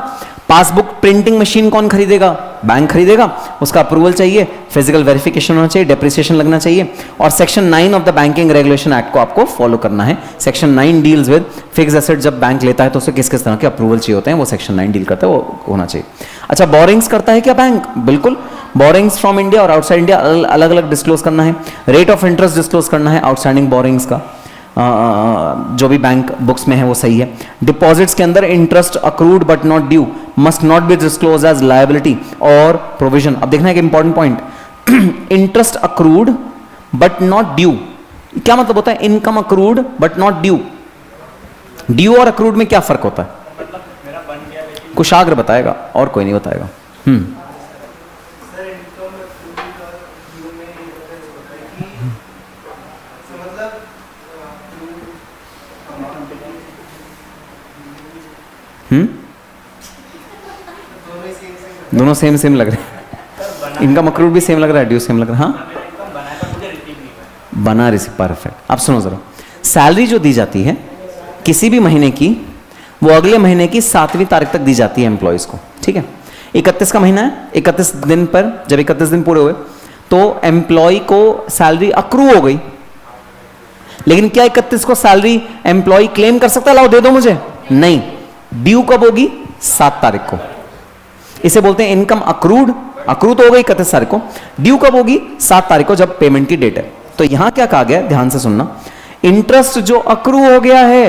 पासबुक प्रिंटिंग मशीन कौन खरीदेगा? बैंक खरीदेगा। उसका अप्रूवल चाहिए, फिजिकल वेरिफिकेशन होना चाहिए, डेप्रिसिएशन लगना चाहिए, और section 9 of the banking regulation act को आपको फॉलो करना है। Section 9 deals with fix asset. जब बैंक लेता है तो उसे किस किस तरह के अप्रूवल चाहिए होते हैं, वो सेक्शन 9 डील करता है, वो होना चाहिए। अच्छा, बोरिंग्स करता है क्या बैंक? बिल्कुल। बोरिंग्स फ्रॉम इंडिया और आउटसाइड इंडिया अलग अलग डिस्क्लोज करना है। रेट ऑफ इंटरेस्ट डिस्क्लोज करना है आउटस्टैंडिंग बोरिंग्स का, जो भी बैंक बुक्स में है वो सही है। डिपॉजिट्स के अंदर interest accrued but not due must not be disclose as liability और प्रोविजन। अब देखना है कि important point, interest accrued but not due क्या मतलब होता है? Income accrued but not due. Due और अक्रूड में क्या फर्क होता है? कुशाग्र बताएगा, और कोई नहीं बताएगा। दोनों सेम सेम लग रहे हैं। इनकम अक्रूड भी सेम लग रहा है, ड्यू सेम लग रहा है। हाँ, बना रिसीव, परफेक्ट। अब सुनो जरा, सैलरी जो दी जाती है किसी भी महीने की, वो अगले महीने की 7वीं तारीख तक दी जाती है एम्प्लॉयज को, ठीक है। 31 का महीना है, 31 दिन पर जब 31 दिन पूरे हुए तो एम्प्लॉय को सैलरी अक्रू हो गई। लेकिन क्या 31 को सैलरी एम्प्लॉय क्लेम कर सकता है, लाओ दे दो मुझे? नहीं। ड्यू कब होगी? 7 तारीख को। इसे बोलते हैं इनकम अक्रूड। अक्रू तो हो गई 31 तारीख को, ड्यू कब होगी? 7 तारीख को, जब पेमेंट की डेट है। तो यहां क्या कहा गया, ध्यान से सुनना, इंटरेस्ट जो अक्रू हो गया है,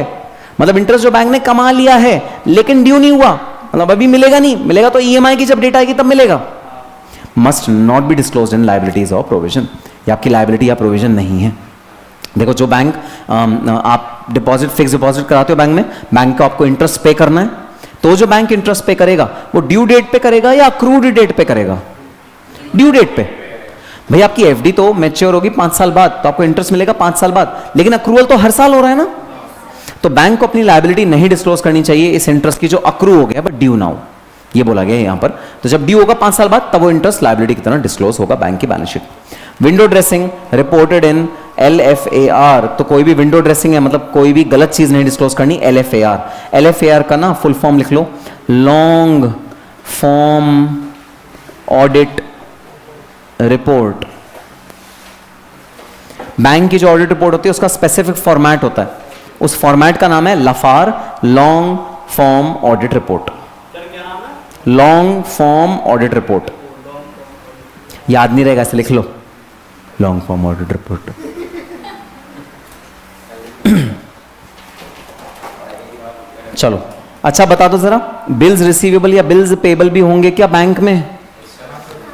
मतलब इंटरेस्ट जो बैंक ने कमा लिया है लेकिन ड्यू नहीं हुआ, मतलब अभी मिलेगा नहीं, मिलेगा तो ईएमआई की जब डेट आएगी तब मिलेगा, must not B disclosed in liabilities और प्रोविजन। ये आपकी लायबिलिटी या प्रोविजन नहीं है। देखो, जो बैंक आप डिपॉजिट, फिक्स डिपॉजिट कराते हो बैंक में, बैंक को आपको इंटरेस्ट पे करना है, तो जो बैंक इंटरेस्ट पे करेगा वो ड्यू डेट पे करेगा या अक्रूड डेट पे करेगा? ड्यू डेट पे। भाई आपकी एफडी तो मैच्योर होगी 5 साल बाद, तो आपको इंटरेस्ट मिलेगा 5 साल बाद, लेकिन अक्रूवल तो हर साल हो रहा है ना। तो बैंक को अपनी लायबिलिटी नहीं डिस्क्लोज करनी चाहिए इस इंटरेस्ट की जो अक्रू हो गया बट ड्यू ना हो, ये बोला गया यहां पर। तो जब ड्यू होगा 5 साल बाद, तब वो इंटरेस्ट लायबिलिटी की तरह डिस्क्लोज होगा बैंक की balance sheet. Window dressing reported in LFAR। तो कोई भी विंडो ड्रेसिंग है, मतलब कोई भी गलत चीज नहीं डिस्क्लोज करनी। LFAR, LFAR का ना फुल फॉर्म लिख लो, long form audit report. Bank की जो ऑडिट रिपोर्ट होती है उसका स्पेसिफिक फॉर्मेट होता है, उस फॉर्मेट का नाम है LFAR, long form audit report. Long form audit report याद नहीं रहेगा, ऐसे लिख लो, लॉन्ग फॉर्म ऑडिट रिपोर्ट। चलो, अच्छा बता दो जरा, बिल्स रिसीवेबल या बिल्स पेबल भी होंगे क्या बैंक में?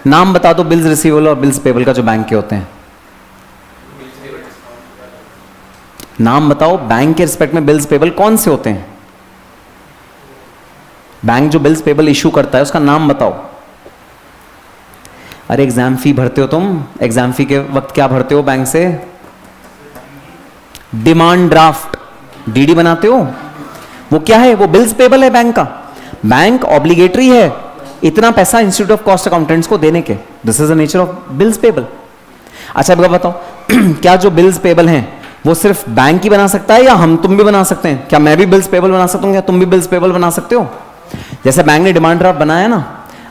नाम बता दो बिल्स रिसीवेबल और बिल्स पेबल का जो बैंक के होते हैं। नाम बताओ बैंक के रिस्पेक्ट में बिल्स पेबल कौन से होते हैं? बैंक जो बिल्स पेबल इशू करता है उसका नाम बताओ। अरे एग्जाम फी भरते हो तुम, एग्जाम फी के वक्त क्या भरते हो बैंक से? डिमांड ड्राफ्ट, डीडी बनाते हो। वो क्या है? वो बिल्स पेबल है बैंक का। बैंक ऑब्लिगेटरी है इतना पैसा इंस्टीट्यूट ऑफ कॉस्ट अकाउंटेंट्स को देने के। This is the nature of bills payable. अच्छा अब बताओ क्या जो बिल्स पेबल हैं वो सिर्फ बैंक ही बना सकता है या हम तुम भी बना सकते हैं? क्या मैं भी बिल्स पेबल बना सकता हूं? क्या तुम भी बिल्स पेबल बना सकते हो? जैसे बैंक ने डिमांड ड्राफ्ट बनाया ना,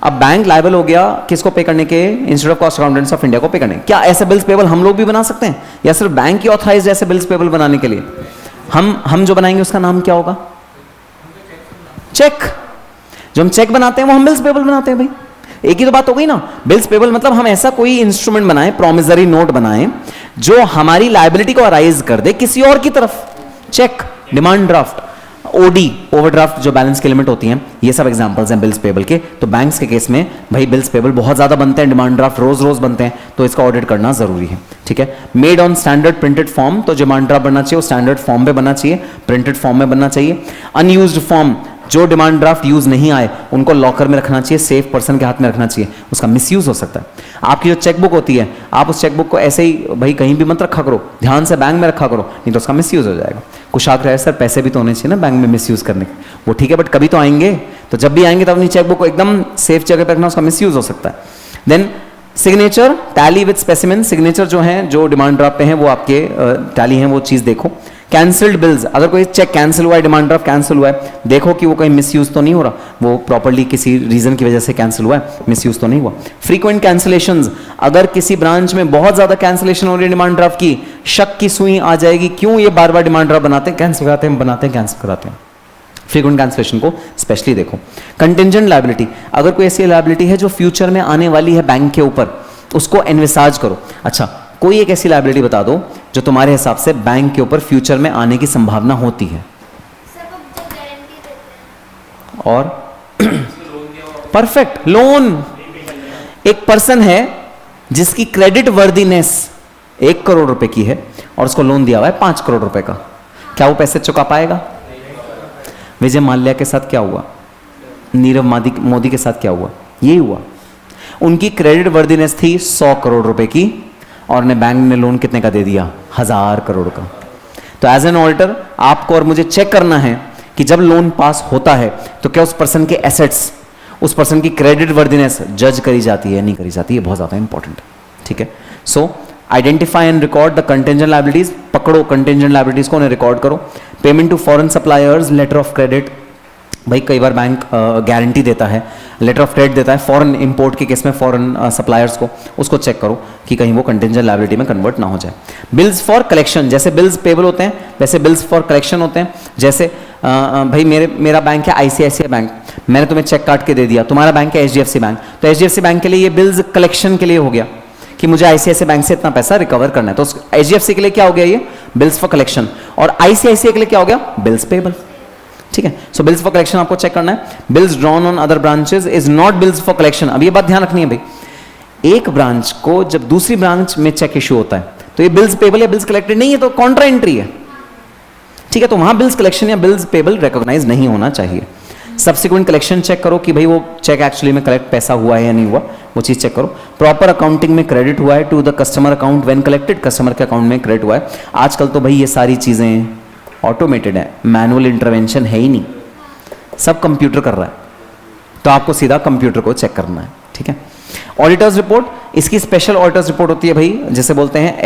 अब बैंक लायबल हो गया किसको पे करने के? Institute of cost accountants of India को पे करने। क्या ऐसे बिल्स पेबल हम लोग भी बना सकते हैं या सिर्फ बैंक ही ऑथराइज्ड ऐसे बिल्स पेबल बनाने के लिए? हम जो बनाएंगे उसका नाम क्या होगा? चेक। जो हम चेक बनाते हैं वो हम बिल्स पेबल बनाते हैं भाई। एक ही तो बात हो गई ना। बिल्स पेबल मतलब हम ऐसा कोई इंस्ट्रूमेंट बनाएं, प्रोमिसरी नोट बनाएं जो हमारी लायबिलिटी को अराइज कर दे किसी और की तरफ। Cheque, demand draft, OD, overdraft जो बैलेंस की लिमिट होती हैं, ये सब एग्जांपल्स हैं बिल्स पेबल के। तो बैंक्स के केस में भाई बिल्स पेबल बहुत ज्यादा बनते हैं, डिमांड ड्राफ्ट रोज रोज बनते हैं, तो इसका ऑडिट करना जरूरी है। ठीक है। Made on standard printed form, तो डिमांड ड्राफ्ट बनना चाहिए वो स्टैंडर्ड फॉर्म पे बनना चाहिए, प्रिंटेड फॉर्म में बनना चाहिए। अनयूज्ड फॉर्म, जो डिमांड ड्राफ्ट यूज नहीं आए उनको लॉकर में रखना चाहिए, सेफ पर्सन के हाथ में रखना चाहिए, उसका मिसयूज हो सकता है। आपकी जो चेकबुक होती है, आप उस चेकबुक को ऐसे ही भाई कहीं भी मत रखा करो, ध्यान से बैंक में रखा करो, नहीं तो उसका मिसयूज हो जाएगा। कुछ आग रहा है सर पैसे भी तो होने चाहिए ना बैंक में मिसयूज करने के, वो ठीक है बट कभी तो आएंगे, तो जब भी आएंगे तो अपनी चेकबुक को एकदम सेफ जगह पर रखना, उसका मिसयूज हो सकता है। Then signature, tally with specimen, signature जो हैं जो डिमांड ड्राफ्ट पे हैं वो आपके टैली हैं, वो चीज देखो। कैंसिल्ड बिल्स, अगर कोई चेक कैंसिल हुआ है, डिमांड ड्राफ्ट कैंसिल हुआ है, देखो कि वो कहीं मिसयूज तो नहीं हो रहा, वो प्रॉपर्ली किसी रीजन की वजह से कैंसिल हुआ है, मिसयूज तो नहीं हुआ। फ्रीक्वेंट कैंसिलेशंस, अगर किसी ब्रांच में बहुत ज्यादा कैंसिलेशन हो रही है डिमांड ड्राफ्ट की, शक की सुई आ जाएगी, क्यों ये बार बार डिमांड ड्राफ्ट बनाते हैं, कैंसिल कराते हैं, बनाते हैं, कैंसिल कराते हैं। फ्रीक्वेंट कैंसिलेशन को स्पेशली देखो। कंटिंजेंट लायबिलिटी, अगर कोई ऐसी लायबिलिटी है जो फ्यूचर में आने वाली है बैंक के ऊपर, उसको एनविसाज करो। अच्छा कोई एक ऐसी लायबिलिटी बता दो जो तुम्हारे हिसाब से बैंक के ऊपर फ्यूचर में आने की संभावना होती है। और परफेक्ट, लोन। एक पर्सन है जिसकी क्रेडिट वर्दीनेस 1 करोड़ रुपए की है और उसको लोन दिया हुआ है 5 करोड़ रुपए का, क्या वो पैसे चुका पाएगा? विजय माल्या के साथ क्या हुआ, नीरव मोदी के साथ क्या हुआ? यही हुआ। उनकी क्रेडिट वर्दीनेस थी 100 करोड़ रुपए की और ने बैंक ने लोन कितने का दे दिया? 1000 करोड़ का। तो एज एन ऑडिटर आपको और मुझे चेक करना है कि जब लोन पास होता है तो क्या उस पर्सन के एसेट्स, उस पर्सन की क्रेडिट वर्दीनेस जज करी जाती है, नहीं करी जाती है, बहुत ज्यादा इंपॉर्टेंट है। ठीक है। So identify and record the contingent liabilities, पकड़ो कंटिंजेंट लायबिलिटीज को, उन्हें रिकॉर्ड करो। Payment to foreign suppliers, letter of credit, भाई कई बार बैंक गारंटी देता है, लेटर ऑफ क्रेडिट देता है फॉरेन इंपोर्ट के केस में फॉरेन सप्लायर्स को, उसको चेक करो कि कहीं वो कंटिंजेंट लायबिलिटी में कन्वर्ट ना हो जाए। बिल्स फॉर कलेक्शन, जैसे बिल्स पेबल होते हैं वैसे बिल्स फॉर कलेक्शन होते हैं। जैसे भाई मेरा बैंक है आईसीआईसीआई बैंक, मैंने तुम्हें चेक काट के दे दिया, तुम्हारा बैंक है एचडीएफसी बैंक, तो एचडीएफसी बैंक के लिए ये बिल्स कलेक्शन के लिए हो गया कि मुझे आईसीआईसीआई बैंक से इतना पैसा रिकवर करना है, तो एचडीएफसी के लिए क्या हो गया? ये बिल्स फॉर कलेक्शन। और आईसीआईसीआई के लिए क्या हो गया? Bills payable. ठीक है। सो बिल्स फॉर कलेक्शन आपको चेक करना है। Bills drawn on other branches is not bills for collection. अब ये बात ध्यान रखनी है भाई, एक ब्रांच को जब दूसरी ब्रांच में चेक इशू होता है तो ये बिल्स पेबल या बिल्स कलेक्टेड नहीं है, तो कॉन्ट्रा एंट्री है। ठीक है। तो वहां बिल्स कलेक्शन या बिल्स पेबल रिकॉग्नाइज नहीं होना चाहिए। सब्सिक्वेंट कलेक्शन चेक करो कि भाई वो चेक एक्चुअली में कलेक्ट पैसा हुआ है या नहीं हुआ, वो चीज चेक करो। प्रॉपर अकाउंटिंग में क्रेडिट हुआ है to the customer account when collected, customer के अकाउंट में क्रेडिट हुआ है। आजकल तो भाई ये सारी चीजें ऑटोमेटेड है, मैनुअल इंटरवेंशन है ही नहीं, सब कंप्यूटर कर रहा है, तो आपको सीधा कंप्यूटर को चेक करना है। ठीक है। ऑडिटर्स रिपोर्ट, इसकी स्पेशल ऑडिटर्स रिपोर्ट होती है भाई, जैसे बोलते हैं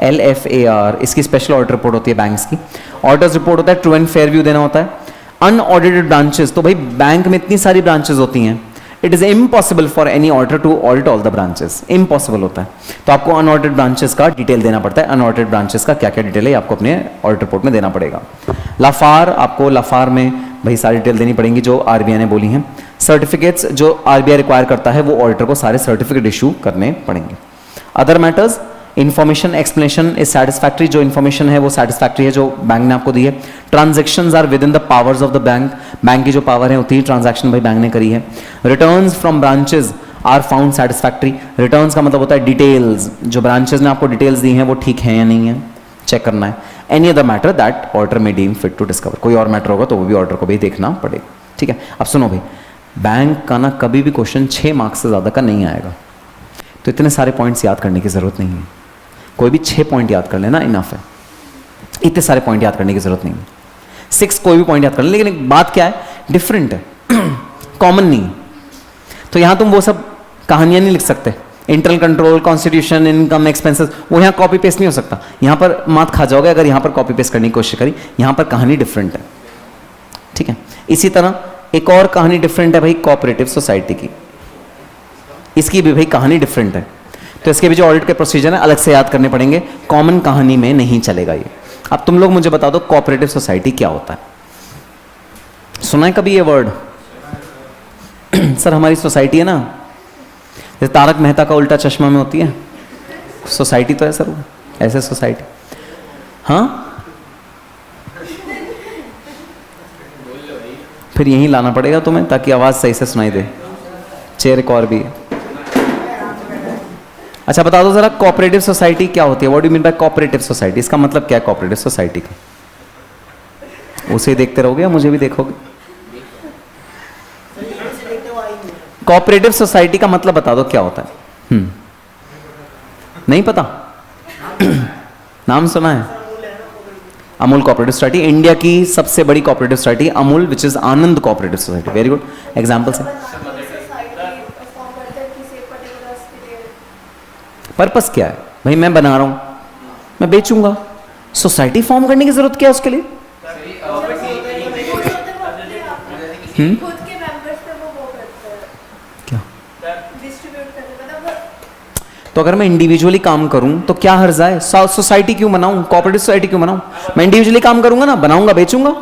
LFAR, इसकी स्पेशल ऑडिट रिपोर्ट होती है बैंक्स की। ऑडिटर्स रिपोर्ट होता है ट्रू एंड फेयर व्यू देना होता है। अनऑडिटेड ब्रांचेस, तो भाई बैंक में इतनी सारी ब्रांचेस होती हैं, it is impossible for any auditor to audit all the branches, impossible होता है, तो आपको अनऑडिटेड ब्रांचेस का डिटेल देना पड़ता है। अनऑडिटेड ब्रांचेस का क्या क्या डिटेल है आपको अपने ऑडिट रिपोर्ट में देना पड़ेगा। लाफार, आपको लाफार में भाई सारी डिटेल देनी पड़ेंगी जो आरबीआई ने बोली हैं। सर्टिफिकेट्स जो आरबीआई रिक्वायर करता है वो ऑडिटर को सारे सर्टिफिकेट इशू करने पड़ेंगे। Other matters, information explanation is satisfactory, जो इन्फॉर्मेशन है वो सेटिस्फैक्ट्री है जो बैंक ने आपको दी है। Transactions are within the powers of the bank, bank की जो पावर है उतनी ट्रांजैक्शन भाई बैंक ने करी है। Returns from branches, are found satisfactory. Returns का मतलब होता है डिटेल्स, जो ब्रांचेस ने आपको डिटेल्स दी हैं वो ठीक है या नहीं है, चेक करना है। Any other matter that order में डीम फिट टू डिस्कवर, कोई और मैटर होगा तो वो भी ऑर्डर को भी देखना पड़ेगा, ठीक है। अब सुनो भाई, बैंक का ना कभी भी क्वेश्चन 6 मार्क्स से ज़्यादा का नहीं आएगा, तो इतने सारे पॉइंट्स याद करने की ज़रूरत नहीं है। कोई भी 6 पॉइंट याद कर लेना इनफ है, इतने सारे पॉइंट याद करने की ज़रूरत नहीं है। 6 कोई भी पॉइंट याद कर ले, लेकिन एक बात क्या है, डिफरेंट है, कॉमन नहीं। तो यहाँ तुम वो सब कहानियाँ नहीं लिख सकते, internal control, constitution, income, expenses, वो यहाँ कॉपी पेस्ट नहीं हो सकता। यहाँ पर मात खा जाओगे अगर यहाँ पर कॉपी पेस्ट करने की कोशिश करी। यहाँ पर कहानी डिफरेंट है, ठीक है। इसी तरह एक और कहानी डिफरेंट है भाई कोऑपरेटिव सोसाइटी की, इसकी भी भाई कहानी डिफरेंट है। तो इसके भी जो ऑडिट के प्रोसीजर है अलग से याद करने पड़ेंगे, कॉमन कहानी में नहीं चलेगा ये। अब तुम लोग मुझे बता दो कोऑपरेटिव सोसाइटी क्या होता है, सुना है कभी ये वर्ड? सर हमारी सोसाइटी है ना, जैसे तारक मेहता का उल्टा चश्मा में होती है सोसाइटी, तो है सर वो ऐसे सोसाइटी। हाँ फिर यहीं लाना पड़ेगा तुम्हें ताकि आवाज़ सही से सुनाई दे। चेयर एक और भी है। अच्छा बता दो जरा कोऑपरेटिव सोसाइटी क्या होती है, what do you mean by cooperative society, इसका मतलब क्या है कोऑपरेटिव सोसाइटी का? उसे देखते रहोगे या मुझे भी देखोगे? कोऑपरेटिव सोसाइटी का मतलब बता दो क्या होता है। नहीं पता? नाम सुना है? अमूल कोऑपरेटिव सोसाइटी, इंडिया की सबसे बड़ी cooperative society Amul, which is Anand cooperative society. Very good, example से। पर्पस क्या है भाई, मैं बना रहा हूं, मैं बेचूंगा, सोसाइटी फॉर्म करने की जरूरत क्या है उसके लिए? क्या? तो अगर मैं इंडिविजुअली काम करूं तो क्या हर्जा है? सोसाइटी क्यों बनाऊं, कोऑपरेटिव सोसाइटी क्यों बनाऊं? मैं इंडिविजुअली काम करूंगा ना, बनाऊंगा, बेचूंगा।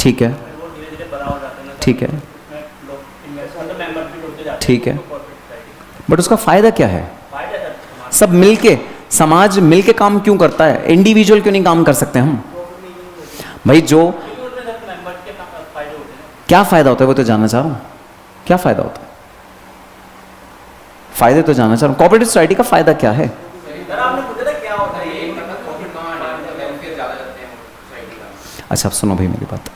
ठीक है, ठीक है, ठीक है, बट उसका फायदा क्या है? सब मिलके, समाज मिलके काम क्यों करता है? इंडिविजुअल क्यों नहीं काम कर सकते हम भाई? जो क्या फायदा होता है वो तो जानना चाह रहा हूं, क्या फायदा होता है? फायदे तो जानना चाह रहा हूं, कोऑपरेटिव सोसाइटी का फायदा क्या है? अच्छा सुनो भाई मेरी बात,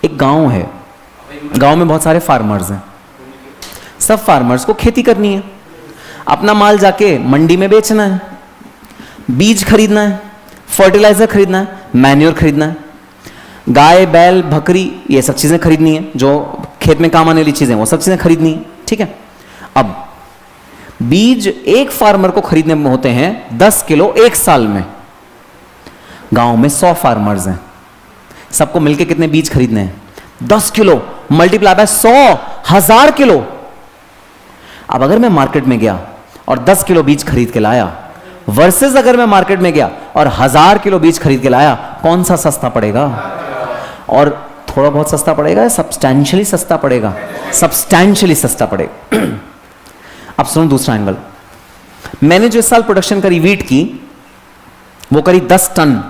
एक गांव है, गांव में बहुत सारे फार्मर्स हैं, सब फार्मर्स को खेती करनी है, अपना माल जाके मंडी में बेचना है, बीज खरीदना है, फर्टिलाइजर खरीदना है, मैन्योर खरीदना है, गाय बैल बकरी ये सब चीजें खरीदनी है, जो खेत में काम आने वाली चीजें वो सब चीजें खरीदनी है, ठीक है। अब बीज एक फार्मर को खरीदने में होते हैं 10 किलो एक साल में, गांव में 100 फार्मर्स हैं, सबको मिलके कितने बीज खरीदने हैं? 10 किलो मल्टीप्लाई बाय 100,000 किलो। अब अगर मैं मार्केट में गया और 10 किलो बीज खरीद के लाया, वर्सेस अगर मैं मार्केट में गया और 1000 किलो बीज खरीद के लाया, कौन सा सस्ता पड़ेगा? और थोड़ा बहुत सस्ता पड़ेगा या सब्सटैंशियली सस्ता पड़ेगा? सब्सटैंशियली सस्ता पड़ेगा। अब सुनो दूसरा एंगल, मैंने जो इस साल प्रोडक्शन करी वीट की, वो करी 10 टन।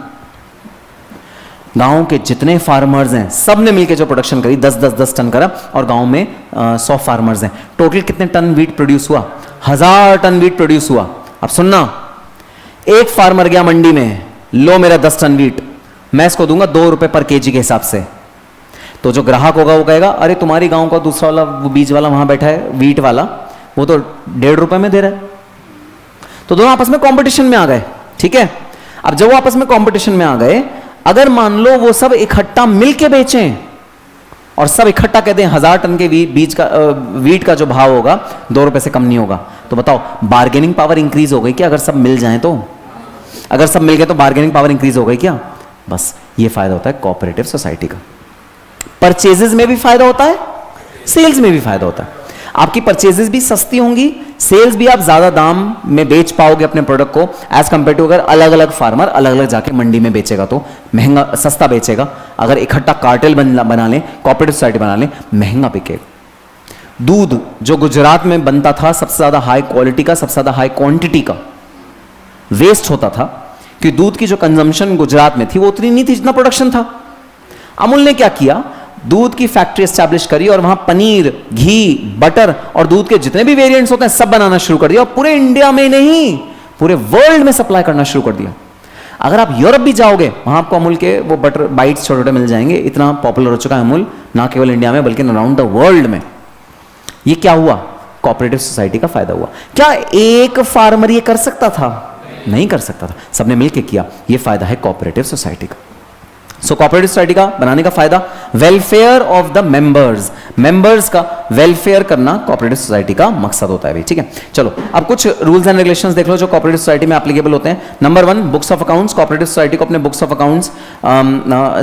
गांव के जितने फार्मर्स हैं सब ने मिलकर जो प्रोडक्शन करी 10 टन करा, और गांव में 100 फार्मर्स हैं, टोटल कितने टन वीट प्रोड्यूस हुआ? 1000 टन वीट प्रोड्यूस हुआ। अब सुनना, एक फार्मर गया मंडी में, लो मेरा 10 टन वीट, मैं इसको दूंगा 2 रुपए पर केजी के हिसाब से। तो जो ग्राहक होगा वो कहेगा अरे तुम्हारी गांव का दूसरा वाला वो बीज वाला वहां बैठा है, वीट वाला, वो तो 1.5 रुपए में दे रहा है। तो दोनों आपस में कंपटीशन में आ गए, ठीक है। अब जब वो आपस में कंपटीशन में आ गए, अगर मान लो वो सब इकट्ठा मिलके बेचें और सब इकट्ठा कहते हैं 1000 टन के बीज का वीट का जो भाव होगा 2 रुपए से कम नहीं होगा, तो बताओ बार्गेनिंग पावर इंक्रीज हो गई क्या? अगर सब मिल जाएं तो, अगर सब मिल गए तो बार्गेनिंग पावर इंक्रीज हो गई क्या? बस ये फायदा होता है कोऑपरेटिव सोसाइटी का। परचेजेस में भी फायदा होता है, सेल्स में भी फायदा होता है। आपकी परचेजेस भी सस्ती होंगी, सेल्स भी आप ज्यादा दाम में बेच पाओगे अपने प्रोडक्ट को, एज कंपेयर टू अगर अलग अलग फार्मर अलग अलग जाके मंडी में बेचेगा तो महंगा सस्ता बेचेगा। अगर इकट्ठा कार्टेल बना लें, कोऑपरेटिव सोसाइटी बना लें, महंगा बिकेगा। दूध जो गुजरात में बनता था सबसे ज्यादा हाई क्वालिटी का, सबसे ज्यादा हाई क्वांटिटी का, वेस्ट होता था कि दूध की जो कंजम्पशन गुजरात में थी वो उतनी नहीं थी जितना प्रोडक्शन था। अमूल ने क्या किया, दूध की फैक्ट्री एस्टैब्लिश करी और वहां पनीर, घी, बटर और दूध के जितने भी वेरिएंट्स होते हैं सब बनाना शुरू कर दिया, और पूरे इंडिया में नहीं पूरे वर्ल्ड में सप्लाई करना शुरू कर दिया। अगर आप यूरोप भी जाओगे वहां आपको अमूल के वो बटर बाइट्स छोटे छोटे मिल जाएंगे, इतना पॉपुलर हो चुका है अमूल, ना केवल इंडिया में बल्कि अराउंड द वर्ल्ड में। ये क्या हुआ, कोऑपरेटिव सोसाइटी का फायदा हुआ। क्या एक फार्मर ये कर सकता था, नहीं कर सकता था, सबने मिलकर किया। ये फायदा है कोऑपरेटिव सोसाइटी का। सो कोऑपरेटिव सोसाइटी का बनाने का फायदा, welfare of the members, members का वेलफेयर करना कोऑपरेटिव सोसाइटी का मकसद होता है भाई, ठीक है। चलो अब कुछ रूल्स एंड रेगुलेशंस देख लो जो कोऑपरेटिव सोसाइटी में एप्लीकेबल होते हैं। Number 1, books of accounts. Cooperative society को अपने books of accounts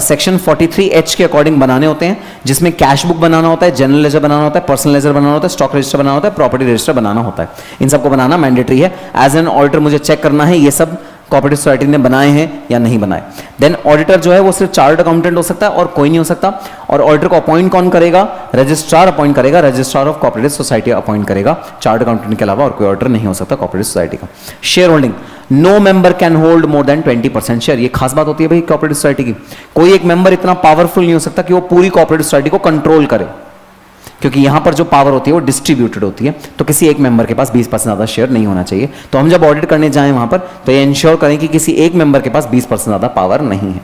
section 43H के अकॉर्डिंग बनाने होते हैं, जिसमें कैश बुक बनाना होता है, जनरल लेजर बनाना होता है, पर्सनल लेजर बनाना होता है, स्टॉक रजिस्टर बनाना होता है, प्रॉपर्टी रजिस्टर बनाना होता है। इन सबको बनाना मैंडेटरी है। एज एन ऑडिटर मुझे चेक करना है ये सब कोऑपरेटिव सोसाइटी ने बनाए हैं या नहीं बनाए। देन ऑडिटर जो है वो सिर्फ चार्टर्ड अकाउंटेंट हो सकता है और कोई नहीं हो सकता। और ऑडिटर को अपॉइंट कौन करेगा, रजिस्ट्रार अपॉइंट करेगा, registrar of cooperative society appoint करेगा, चार्टर्ड अकाउंटेंट के अलावा और कोई ऑडिटर नहीं हो सकता कोऑपरेटिव सोसाइटी का। Share holding, no member can hold more than 20% share. ये खास बात होती है भाई कोऑपरेटिव सोसाइटी की। कोई एक मेंबर इतना पावरफुल नहीं हो सकता कि वो पूरी कोऑपरेटिव सोसाइटी को कंट्रोल करे, क्योंकि यहां पर जो पावर होती है वो डिस्ट्रीब्यूटेड होती है। तो किसी एक मेंबर के पास 20% ज्यादा शेयर नहीं होना चाहिए। तो हम जब ऑडिट करने जाएं वहां पर तो ये इंश्योर करें कि किसी एक मेंबर के पास 20% ज्यादा पावर नहीं है।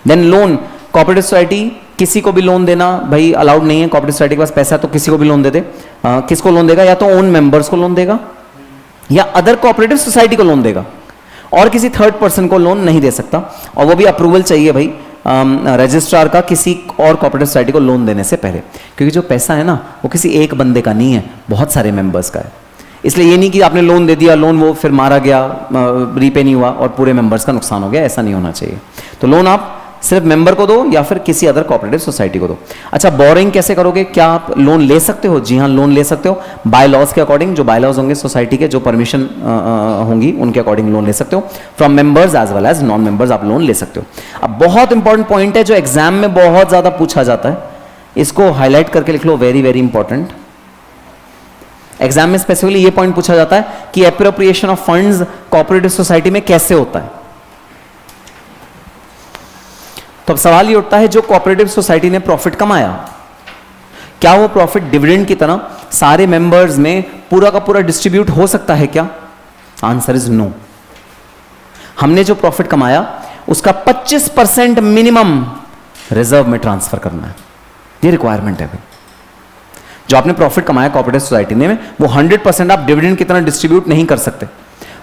देन लोन, कोऑपरेटिव सोसाइटी किसी को भी लोन देना भाई अलाउड नहीं है। कोऑपरेटिव सोसाइटी के पास पैसा है तो किसी को भी लोन दे दे। किसको लोन देगा, या तो ओन मेंबर्स को लोन देगा या अदर कोऑपरेटिव सोसाइटी को लोन देगा, और किसी थर्ड पर्सन को लोन नहीं दे सकता। और वो भी अप्रूवल चाहिए भाई रजिस्ट्रार का किसी और कोऑपरेटिव सोसाइटी को लोन देने से पहले, क्योंकि जो पैसा है ना वो किसी एक बंदे का नहीं है, बहुत सारे मेंबर्स का है। इसलिए ये नहीं कि आपने लोन दे दिया, लोन वो फिर मारा गया, रीपे नहीं हुआ और पूरे मेंबर्स का नुकसान हो गया, ऐसा नहीं होना चाहिए। तो लोन आप सिर्फ मेंबर को दो या फिर किसी अदर कोऑपरेटिव सोसाइटी को दो। अच्छा, बोरिंग कैसे करोगे, क्या आप लोन ले सकते हो? जी हाँ, लोन ले सकते हो बाय लॉज के अकॉर्डिंग। जो बाय लॉज होंगे सोसाइटी के, जो परमिशन होंगी उनके अकॉर्डिंग लोन ले सकते हो। From members as well as non members आप लोन ले सकते हो। अब बहुत इंपॉर्टेंट पॉइंट है जो एग्जाम में बहुत ज्यादा पूछा जाता है, इसको हाईलाइट करके लिख लो, वेरी वेरी इंपॉर्टेंट। एग्जाम में स्पेसिफिकली ये पॉइंट पूछा जाता है कि appropriation of funds cooperative society में कैसे होता है। तो अब सवाल ये उठता है, जो कोऑपरेटिव सोसाइटी ने प्रॉफिट कमाया, क्या वो प्रॉफिट डिविडेंड की तरह सारे मेंबर्स में पूरा का पूरा डिस्ट्रीब्यूट हो सकता है क्या? Answer is no. हमने जो प्रॉफिट कमाया उसका 25% मिनिमम रिजर्व में ट्रांसफर करना है, ये रिक्वायरमेंट है भाई। जो आपने प्रॉफिट कमाया कोऑपरेटिव सोसाइटी ने, वो 100% आप डिविडेंड की तरह डिस्ट्रीब्यूट नहीं कर सकते।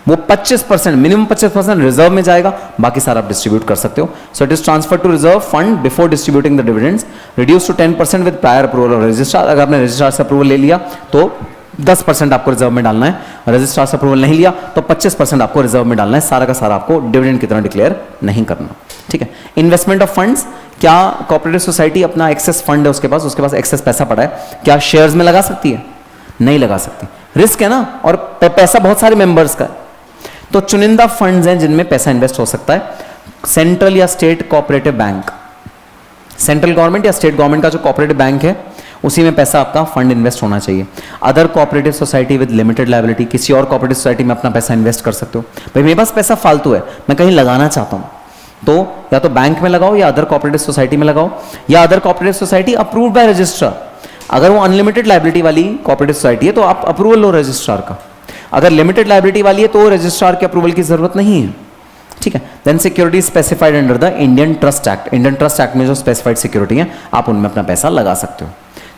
वो 25% मिनिमम 25% रिजर्व में जाएगा, बाकी सारा आप डिस्ट्रीब्यूट कर सकते हो। So it is transfer to reserve fund before distributing the dividends, reduce to 10% with prior approval of registrar. अगर आपने रजिस्ट्रार से अप्रूवल ले लिया तो 10% आपको रिजर्व में डालना है, रजिस्ट्रार से अप्रूवल नहीं लिया तो 25% आपको रिजर्व में डालना है। सारा का सारा आपको डिविडेंड की तरह डिक्लेयर नहीं करना, ठीक है। इन्वेस्टमेंट ऑफ फंड्स, क्या कोऑपरेटिव सोसाइटी अपना एक्सेस फंड है उसके पास एक्सेस पैसा पड़ा है, क्या शेयर्स में लगा सकती है? नहीं लगा सकती, रिस्क है ना, और पैसा बहुत सारे मेंबर्स का है। तो चुनिंदा फंड्स हैं जिनमें पैसा इन्वेस्ट हो सकता है। सेंट्रल या state cooperative bank, central government या स्टेट गवर्नमेंट का जो कोऑपरेटिव बैंक है उसी में पैसा आपका फंड इन्वेस्ट होना चाहिए। Other cooperative society with limited liability, किसी और कोऑपरेटिव सोसाइटी में अपना पैसा इन्वेस्ट कर सकते हो। भाई मेरे पास पैसा फालतू है, मैं कहीं लगाना चाहता हूं, तो या तो बैंक में लगाओ या अदर कोऑपरेटिव सोसाइटी में लगाओ, या other cooperative society approved by registrar. अगर वो अनलिमिटेड लायबिलिटी वाली कोऑपरेटिव सोसाइटी है तो आप अप्रूवल लो रजिस्ट्रार का। अगर लिमिटेड लायबिलिटी वाली है तो रजिस्ट्रार के अप्रूवल की जरूरत नहीं है, ठीक है। Then security specified under the Indian Trust Act, Indian Trust Act में जो स्पेसिफाइड सिक्योरिटी है आप उनमें अपना पैसा लगा सकते हो।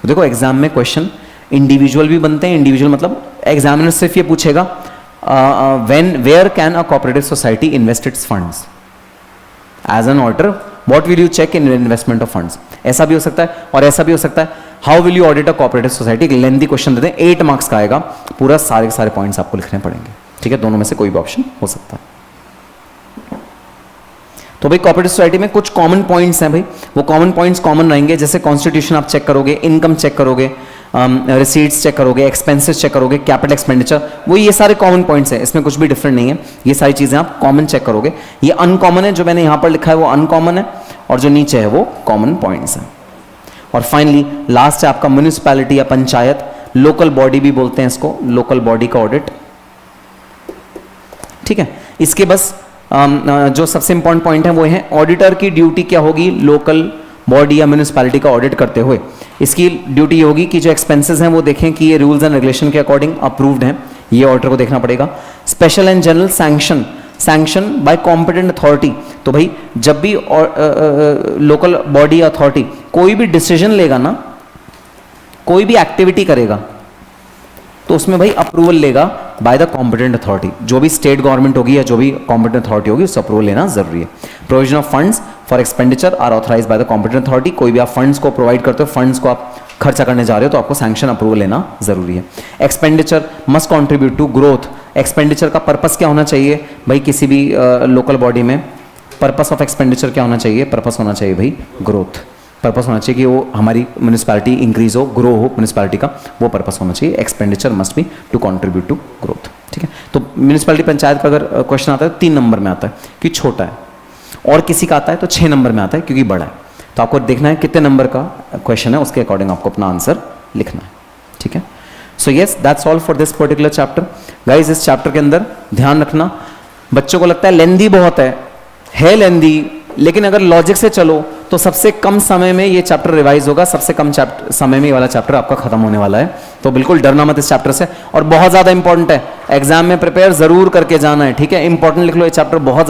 तो देखो एग्जाम में क्वेश्चन इंडिविजुअल भी बनते हैं। इंडिविजुअल मतलब एग्जामिनर सिर्फ ये पूछेगा when where can a cooperative society invest its funds as an auditor, what will you check in investment of funds. ऐसा भी हो सकता है और ऐसा भी हो सकता है, how will you audit a cooperative society. एक लेंथी क्वेश्चन देते हैं, 8 मार्क्स का आएगा, पूरा सारे के सारे पॉइंट्स आपको लिखने पड़ेंगे, ठीक है। दोनों में से कोई भी ऑप्शन हो सकता है। तो भाई कोऑपरेटिव सोसाइटी में कुछ कॉमन पॉइंट्स हैं भाई, वो कॉमन पॉइंट्स कॉमन रहेंगे, जैसे कॉन्स्टिट्यूशन आप चेक करोगे, इनकम चेक करोगे, रिसीट्स चेक करोगे, एक्सपेंसेस चेक करोगे, कैपिटल एक्सपेंडिचर, वो ये सारे कॉमन पॉइंट्स हैं, इसमें कुछ भी डिफरेंट नहीं है। ये सारी चीजें आप कॉमन चेक करोगे। ये अनकॉमन है, जो मैंने यहां पर लिखा है वो अनकॉमन है, और जो नीचे है वो कॉमन पॉइंट्स हैं। और फाइनली लास्ट है आपका म्युनिसिपैलिटी या पंचायत, लोकल बॉडी भी बोलते हैं इसको, लोकल बॉडी का ऑडिट, ठीक है। इसके बस जो सबसे इंपॉर्टेंट पॉइंट है वो है ऑडिटर की ड्यूटी क्या होगी लोकल बॉडी या म्यूनिसिपैलिटी का ऑडिट करते हुए इसकी ड्यूटी होगी कि जो एक्सपेंसेस हैं वो देखें कि ये रूल्स एंड रेगुलेशन के अकॉर्डिंग अप्रूव्ड हैं, ये ऑडिटर को देखना पड़ेगा। Special and general sanction bye competent authority, तो भाई जब भी लोकल बॉडी अथॉरिटी कोई भी डिसीजन लेगा ना, कोई भी एक्टिविटी करेगा, तो उसमें भाई अप्रूवल लेगा बाय द कॉम्पिटेंट अथॉरिटी। जो भी स्टेट गवर्नमेंट होगी या जो भी कॉम्पिटेंट अथॉरिटी होगी उससे अप्रूवल लेना जरूरी है। Provision of funds for expenditure are authorise by the competent authority, कोई भी आप फंड्स को प्रोवाइड करते हो, फंड्स को आप खर्चा करने जा रहे हो तो आपको सैंक्शन अप्रूवल लेना जरूरी है। Expenditure must contribute to growth, expenditure का पर्पस क्या होना चाहिए भाई किसी भी लोकल बॉडी में, पर्पस ऑफ एक्सपेंडिचर क्या होना चाहिए, पर्पस होना चाहिए भाई ग्रोथ, पर्पस होना चाहिए कि वो हमारी म्यूनिसिपैलिटी इंक्रीज हो, ग्रो हो म्यूनिसिपैलिटी का, वो पर्पस होना चाहिए। Expenditure must be to contribute to growth, ठीक है। तो म्यूनिसिपैलिटी पंचायत का अगर क्वेश्चन आता है 3 नंबर में आता है कि छोटा है, और किसी का आता है तो 6 नंबर में आता है क्योंकि बड़ा है। तो आपको देखना है कितने नंबर का क्वेश्चन है, उसके अकॉर्डिंग आपको अपना आंसर लिखना है, ठीक है। So yes, that's all for this particular chapter. Guys इस चैप्टर के अंदर ध्यान रखना, बच्चों को लगता है लेंदी बहुत है लेंदी, लेकिन अगर लॉजिक से चलो तो सबसे कम समय में ये चैप्टर रिवाइज होगा, सबसे कम समय में ये वाला चैप्टर आपका खत्म होने वाला है। तो बिल्कुल डरना मत इस चैप्टर से, और बहुत ज्यादा इंपॉर्टेंट है, एग्जाम में प्रिपेयर जरूर करके जाना है, ठीक है। इंपॉर्टेंट लिख लो, ये चैप्टर बहुत ज्यादा